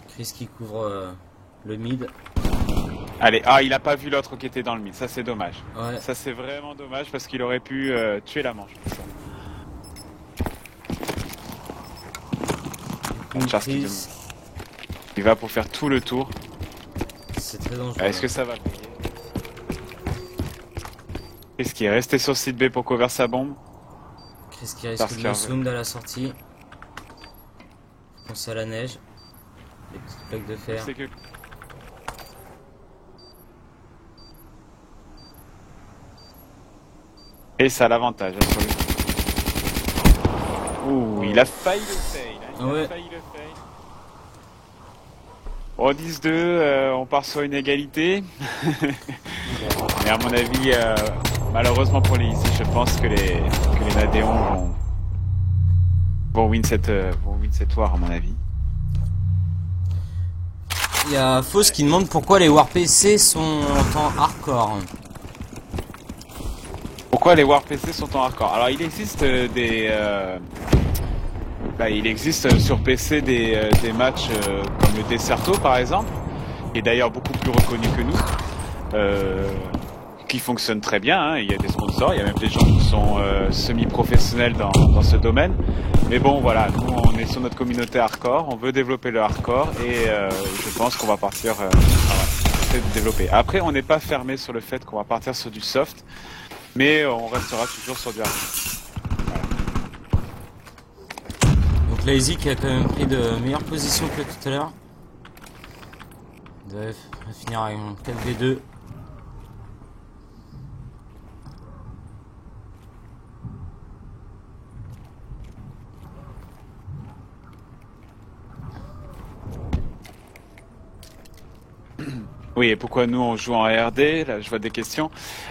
Chris qui couvre le mid. allez, il a pas vu l'autre qui était dans le mid. Ça, c'est dommage. Ouais. Ça, c'est vraiment dommage parce qu'il aurait pu tuer la manche. Une Charles qui Chris, Il va pour faire tout le tour. c'est très dangereux. Est-ce que ça va payer? Est-ce qu'il est resté sur site B pour couvrir sa bombe? Chris qui risque Parce de qu'il le a- sound à la sortie. Pense à la neige. Les petites plaques de fer. C'est que... Et ça a l'avantage hein, sur lui. Ouh, il a failli le fail. Hein, il Ouais. a failli le fail. Bon, 10-2, on part sur une égalité. Mais à mon avis, malheureusement pour les Easy, je pense que les Nadéons vont win cette war à mon avis. Il y a Fauss qui demande pourquoi les War PC sont en temps hardcore. Pourquoi les War PC sont en hardcore? Alors il existe il existe sur PC des matchs comme le Desserto par exemple, qui est d'ailleurs beaucoup plus reconnu que nous, qui fonctionne très bien, hein. Il y a des sponsors, il y a même des gens qui sont semi-professionnels dans ce domaine. Mais bon voilà, nous on est sur notre communauté hardcore, on veut développer le hardcore et je pense qu'on va partir essayer de développer. Après on n'est pas fermé sur le fait qu'on va partir sur du soft, mais on restera toujours sur du hardcore. Donc Lazy qui a quand même pris de meilleures positions que tout à l'heure. Il devrait finir avec un 4v2. Oui, et pourquoi nous on joue en RD? Là, je vois des questions.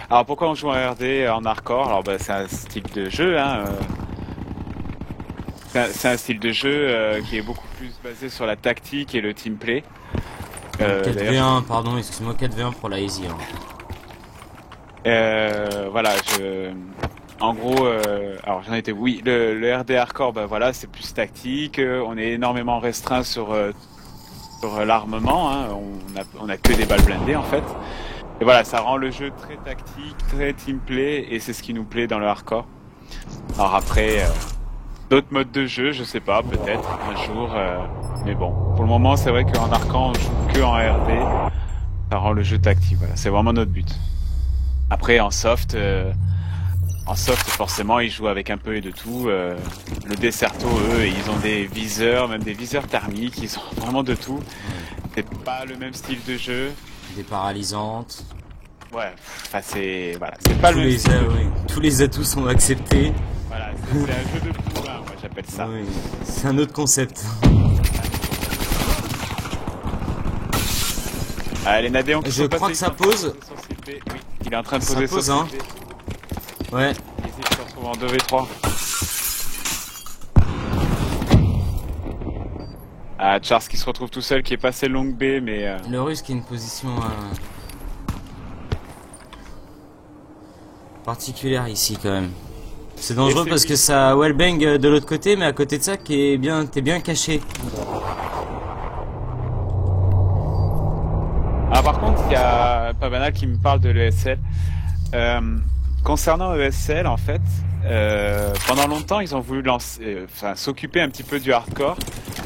Alors pourquoi on joue en RD en hardcore? Alors c'est un style de jeu, hein. C'est un style de jeu qui est beaucoup plus basé sur la tactique et le team play. 4v1, pardon, excuse-moi, 4v1 pour la Easy. Hein. Voilà, En gros, alors j'en étais, oui, le RD hardcore, bah voilà, c'est plus tactique. On est énormément restreint sur l'armement. Hein, on a que des balles blindées en fait. Et voilà, ça rend le jeu très tactique, très teamplay, et c'est ce qui nous plaît dans le hardcore. Alors après, d'autres modes de jeu, je sais pas, peut-être un jour. Mais bon, pour le moment, c'est vrai qu'en hardcore, on joue que en RD. Ça rend le jeu tactique. Voilà, c'est vraiment notre but. Après, en soft, forcément, ils jouent avec un peu et de tout. Le Desserto, eux, ils ont des viseurs, même des viseurs thermiques. Ils ont vraiment de tout. C'est pas le même style de jeu. Des paralysantes. Ouais, enfin c'est voilà, c'est pas le même style. Oui. Tous les atouts sont acceptés. Voilà, c'est un jeu de bourrin, moi j'appelle ça. Oui, c'est un autre concept. Ah, les Nadéons qui Je sont crois passés que ça pose. sur CP. Oui, il est en train de Ça poser pose, sur hein. CP. Ouais. Ici, il se retrouve en 2v3. Ah, Charles qui se retrouve tout seul, qui est passé longue B, mais... Le russe qui a une position particulière ici quand même. C'est dangereux parce que ça wellbang de l'autre côté, mais à côté de ça, t'es bien caché. Ah, par contre, il y a Pavana qui me parle de l'ESL. Concernant ESL, en fait, pendant longtemps, ils ont voulu s'occuper un petit peu du hardcore,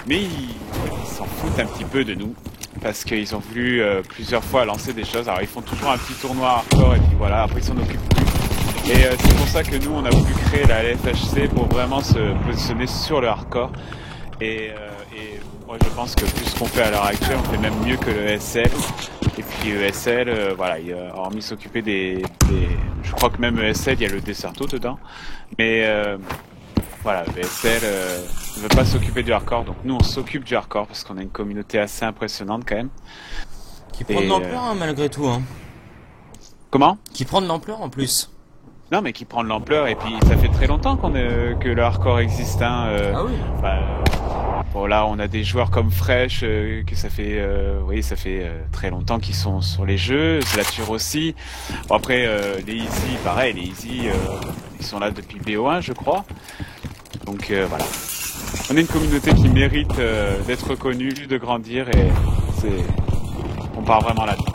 mais ils s'en foutent un petit peu de nous, parce qu'ils ont voulu plusieurs fois lancer des choses. Alors, ils font toujours un petit tournoi hardcore, et puis voilà, après ils s'en occupent plus. Et c'est pour ça que nous, on a voulu créer la LFHC pour vraiment se positionner sur le hardcore. Et moi, je pense que plus ce qu'on fait à l'heure actuelle, on fait même mieux que le ESL. Et puis ESL, voilà, hormis s'occuper je crois que même ESL, il y a le Desserto dedans. Mais voilà, ESL ne veut pas s'occuper du hardcore, donc nous on s'occupe du hardcore parce qu'on a une communauté assez impressionnante quand même. Qui prend de l'ampleur hein, malgré tout. Hein. Comment ? Qui prend de l'ampleur en plus. Non, mais qui prend de l'ampleur, et puis ça fait très longtemps que le hardcore existe. Hein, ah oui. Bon, là, on a des joueurs comme Fresh, que ça fait, très longtemps qu'ils sont sur les jeux. Slature aussi. Bon, après, les Easy, pareil, les Easy, ils sont là depuis BO1, je crois. Donc voilà. On est une communauté qui mérite d'être reconnue, de grandir, et on part vraiment là-dedans.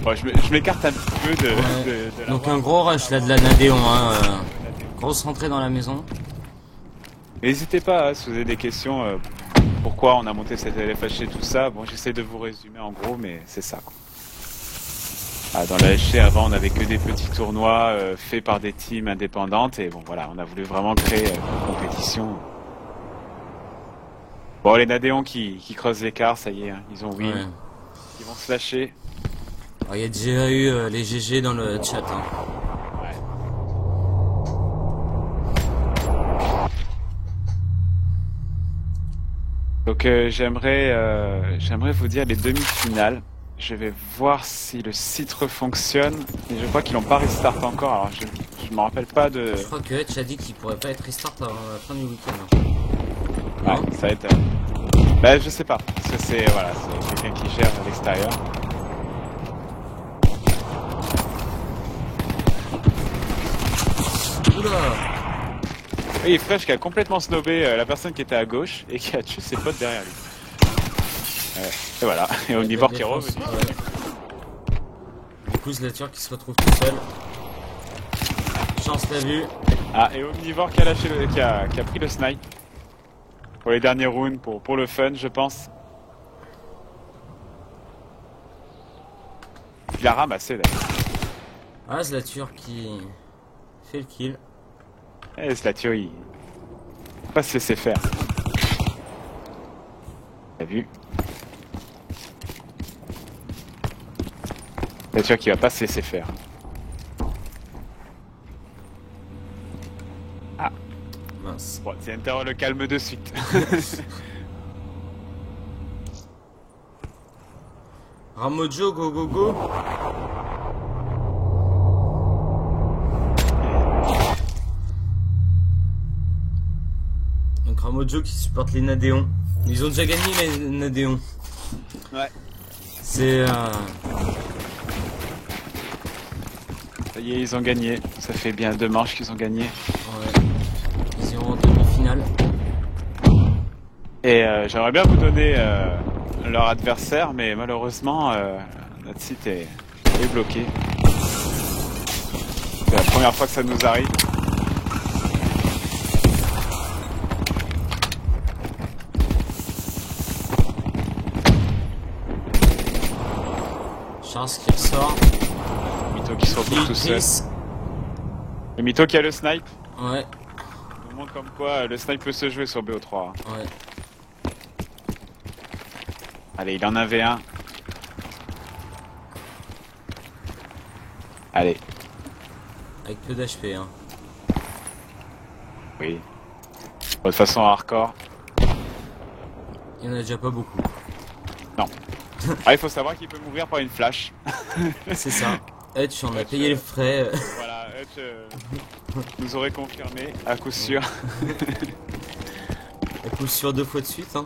Bon, je m'écarte un petit peu de la Donc un gros rush là de la Nadéon, hein, grosse rentrée dans la maison. N'hésitez pas, si vous avez des questions, pourquoi on a monté cette LFHC, tout ça. Bon, j'essaie de vous résumer en gros, mais c'est ça, quoi. Ah, dans la LFHC, avant, on n'avait que des petits tournois faits par des teams indépendantes, et bon, voilà, on a voulu vraiment créer une compétition. Bon, les Nadéons qui creusent l'écart, ça y est, hein, ils ont win. Ouais. Ils vont se lâcher. Il y a déjà eu les GG dans le chat. Hein. Ouais. Donc j'aimerais vous dire les demi-finales. Je vais voir si le site refonctionne. Et je crois qu'ils n'ont pas restart encore. Alors je me rappelle pas de. Je crois que Hedge a dit qu'il pourrait pas être restart avant la fin du week-end. Ouais, ça va être. Bah je sais pas. Parce que c'est quelqu'un qui gère à l'extérieur. Oui, Fresh qui a complètement snobé la personne qui était à gauche et qui a tué ses potes derrière lui. Et voilà, et Omnivore qui est revenu. Du coup, Slature qui se retrouve tout seul. Chance l'a vu. Ah, et Omnivore qui a lâché qui a pris le snipe. Pour les derniers rounds, pour le fun, je pense. Il a ramassé d'ailleurs. Ah, Slature qui fait le kill. Eh, Slature, il faut pas se laisser faire. T'as vu? Slature qui va pas se laisser faire. Ah. Mince. Bon, c'est Enter le calme de suite. Ramojo, go go go. Donc Ramojo qui supporte les Nadéons. Ils ont déjà gagné les Nadéons. Ouais. C'est Ça y est, ils ont gagné. Ça fait bien 2 manches qu'ils ont gagné. Ouais. Ils iront en demi-finale. Et j'aimerais bien vous donner leur adversaire, mais malheureusement, notre site est bloqué. C'est la première fois que ça nous arrive. Charles qui ressort. Mytho qui se retrouve tout seul. Chris. Le Mytho qui a le snipe. Ouais, On nous montre comme quoi le snipe peut se jouer sur BO3. ouais. Allez, il en avait un. Allez, Avec peu d'HP, hein. oui. De toute façon, hardcore. Il y en a déjà pas beaucoup. Ah, il faut savoir qu'il peut mourir par une flash. C'est ça. Hutch, on a payé les frais. Voilà, Hutch nous aurait confirmé, à coup sûr. À coup sûr 2 fois de suite, hein.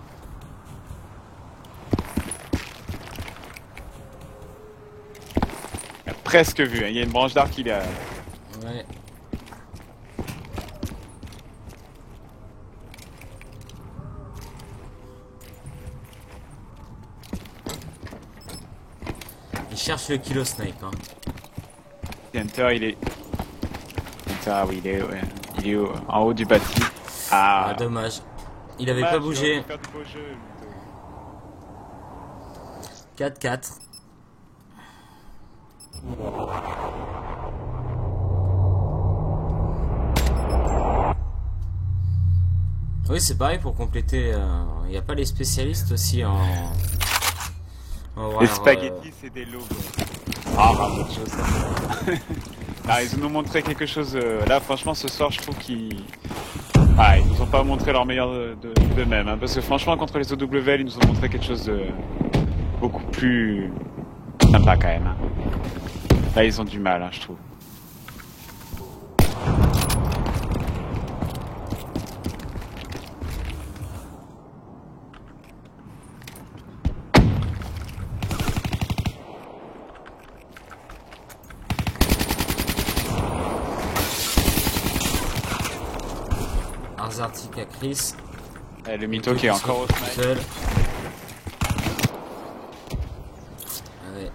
Il a presque vu, hein. Il y a une branche d'arc qui est... Ouais. Il cherche le kilo snipe, hein. Hunter, il est... Hunter, ah oui, il est, ouais. Il est en haut du bâti. Ah, Ah, dommage. Il avait dommage, pas il bougé. aurait pu faire du beau jeu, Mytho. 4-4. Oui, c'est pareil pour compléter. Il n'y a pas les spécialistes aussi en Les horaire, spaghettis, c'est des logos. Ah, autre chose, ça. Ah, ils nous ont montré quelque chose. Là, franchement, ce soir, je trouve qu'ils... Ah, ils nous ont pas montré leur meilleur d'eux-mêmes. Hein, parce que franchement, contre les OWL, ils nous ont montré quelque chose de beaucoup plus sympa quand même. Hein. Là, ils ont du mal, hein, je trouve. Arzartic à Chris. Et le Mytho qui est encore au tout snipe. seul. Ouais.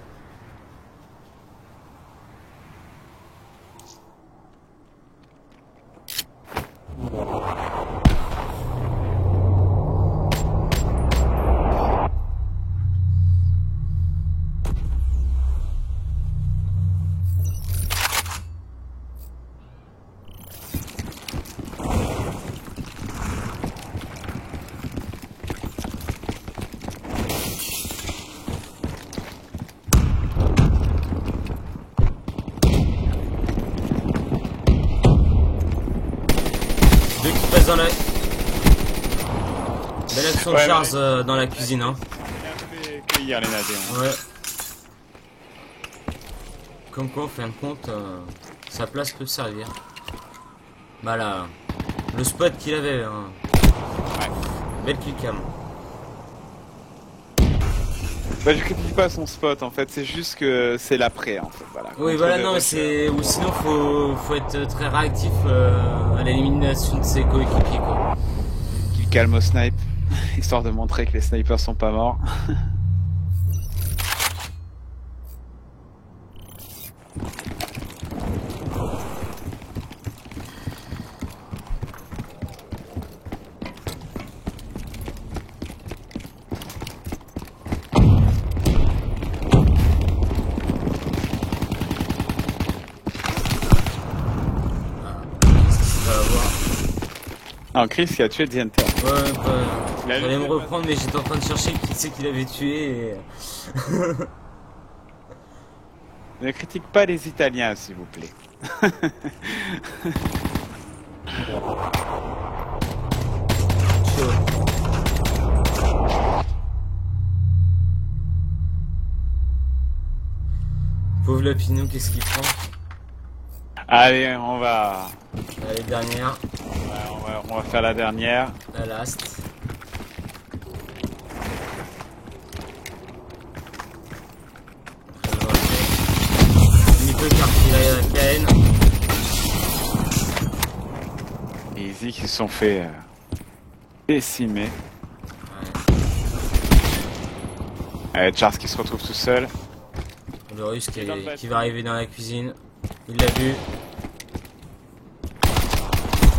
Deux qui passent dans la... Belle action de Ouais, Charles ouais. dans la cuisine, hein. Bien fait cueillir les navets. Hein. Ouais. Comme quoi, en fin de compte, sa place peut servir. Bah là, le spot qu'il avait, hein. Ouais. Belle killcam. Bah, je critique pas son spot en fait, c'est juste que c'est l'après en fait. Voilà. Oui, Contre voilà, des non, mais rushers. c'est. Ou sinon, faut être très réactif à l'élimination de ses coéquipiers, quoi. Qu'il calme au snipe, histoire de montrer que les snipers sont pas morts. Ça va voir. Non, Chris qui a tué The Hunter. Ouais, bah, Il a j'allais lu- me reprendre, mais j'étais en train de chercher qui c'est qu'il avait tué. Et... Ne critique pas les Italiens s'il vous plaît. Chaud. Pauvre Lapinou, qu'est-ce qu'il prend? Allez, on va... Allez, dernière, ouais, on va faire la dernière. la last. Nico qui a repris la Easy qui se sont fait décimer. Charles qui se retrouve tout seul. Le russe qui va arriver dans la cuisine. Il l'a vu.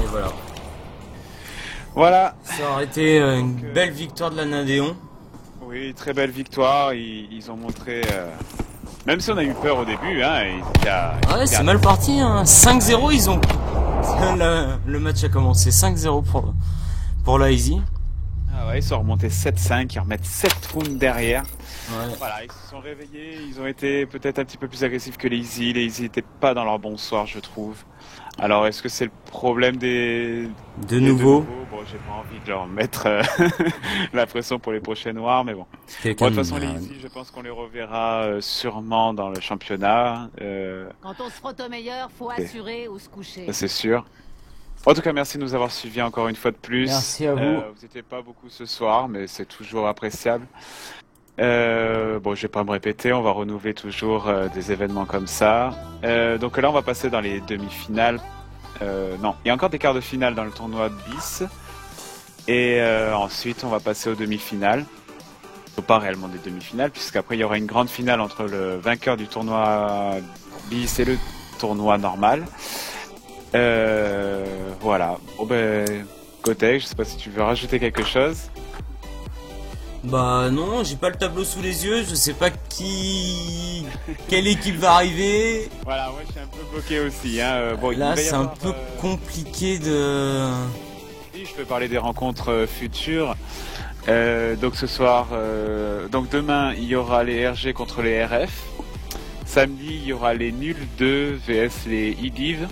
Et voilà. Voilà. Ça aurait été une belle victoire de la Nadéon. Oui, très belle victoire. Ils ont montré... Même si on a eu peur au début, hein, Ouais, c'est mal parti, hein. 5-0, ils ont... Le match a commencé 5-0 pour la Easy. Ah ouais, ils sont remontés 7-5, ils remettent 7 rounds derrière. Ouais. Voilà, ils se sont réveillés, ils ont été peut-être un petit peu plus agressifs que les Easy. Les Easy n'étaient pas dans leur bon soir, je trouve. Alors, est-ce que c'est le problème des nouveau Bon, j'ai pas envie de leur mettre la pression pour les prochaines Wars, mais bon. De toute façon, les Easy, je pense qu'on les reverra sûrement dans le championnat. Quand on se frotte au meilleur, faut assurer ou se coucher. Ça, c'est sûr. En tout cas, merci de nous avoir suivis encore une fois de plus. Merci à vous. Vous n'étiez pas beaucoup ce soir, mais c'est toujours appréciable. Bon, je vais pas me répéter, on va renouveler toujours des événements comme ça. Donc là, on va passer dans les demi-finales. Non, il y a encore des quarts de finale dans le tournoi BIS. Et ensuite, on va passer aux demi-finales. Pas réellement des demi-finales, puisqu'après, il y aura une grande finale entre le vainqueur du tournoi BIS et le tournoi normal. Voilà. Bon, Kotek, je sais pas si tu veux rajouter quelque chose. Bah non, j'ai pas le tableau sous les yeux, je sais pas quelle équipe va arriver. Voilà, moi je suis un peu bloqué aussi. Hein. Bon, là, c'est un peu compliqué de... Oui, je peux parler des rencontres futures. Donc ce soir, donc demain, il y aura les RG contre les RF. Samedi, il y aura les nuls 2 vs les IDIV.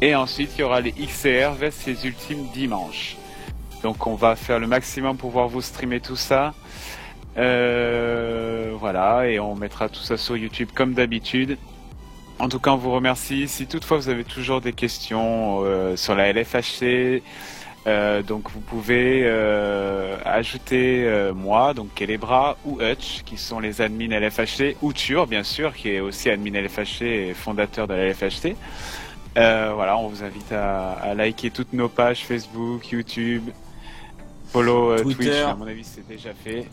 Et ensuite, il y aura les XCR vs les ultimes dimanche. Donc on va faire le maximum pour pouvoir vous streamer tout ça. Voilà, et on mettra tout ça sur YouTube comme d'habitude. En tout cas, on vous remercie. Si toutefois vous avez toujours des questions sur la LFHC, donc vous pouvez ajouter moi, donc Kelebra ou Hutch, qui sont les admins LFHC, ou Tur, bien sûr, qui est aussi admin LFHC et fondateur de la LFHC. Voilà, on vous invite à liker toutes nos pages Facebook, YouTube, follow Twitch, à mon avis c'est déjà fait.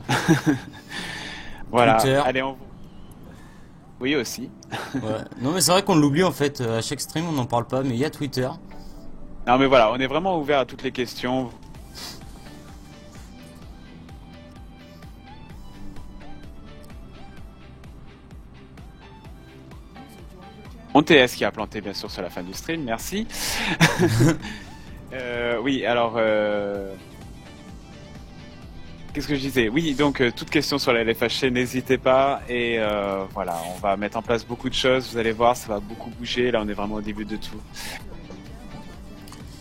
Voilà, Twitter. allez on... Oui aussi. Ouais. Non mais c'est vrai qu'on l'oublie en fait, à chaque stream on n'en parle pas, mais il y a Twitter. Non mais voilà, on est vraiment ouvert à toutes les questions. On TS qui a planté bien sûr sur la fin du stream, merci. Oui, alors... Qu'est-ce que je disais? Oui, donc toute question sur la LFHC, n'hésitez pas. Et voilà, on va mettre en place beaucoup de choses, vous allez voir, ça va beaucoup bouger. Là, on est vraiment au début de tout.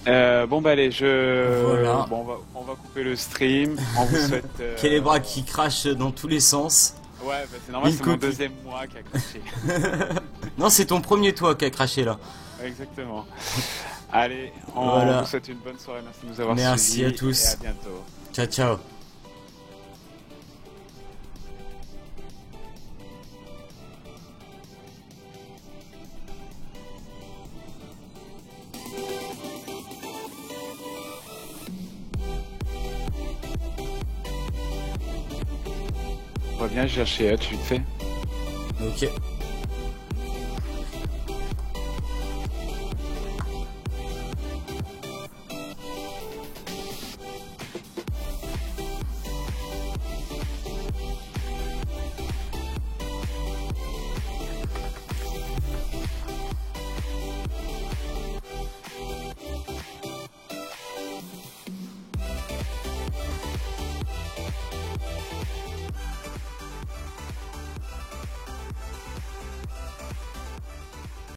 Bon bah allez, Voilà. Bon, on va couper le stream. On vous souhaite... Quel les bras qui crachent dans tous les sens. Ouais, bah, c'est normal, c'est mon deuxième mois qui a craché. Non, c'est ton premier toit qui a craché là. Exactement. Allez, on Voilà. vous souhaite une bonne soirée, merci de nous avoir Merci suivis. à tous. Et à bientôt. Ciao, ciao. On va bien chercher Hutch vite fait. Ok.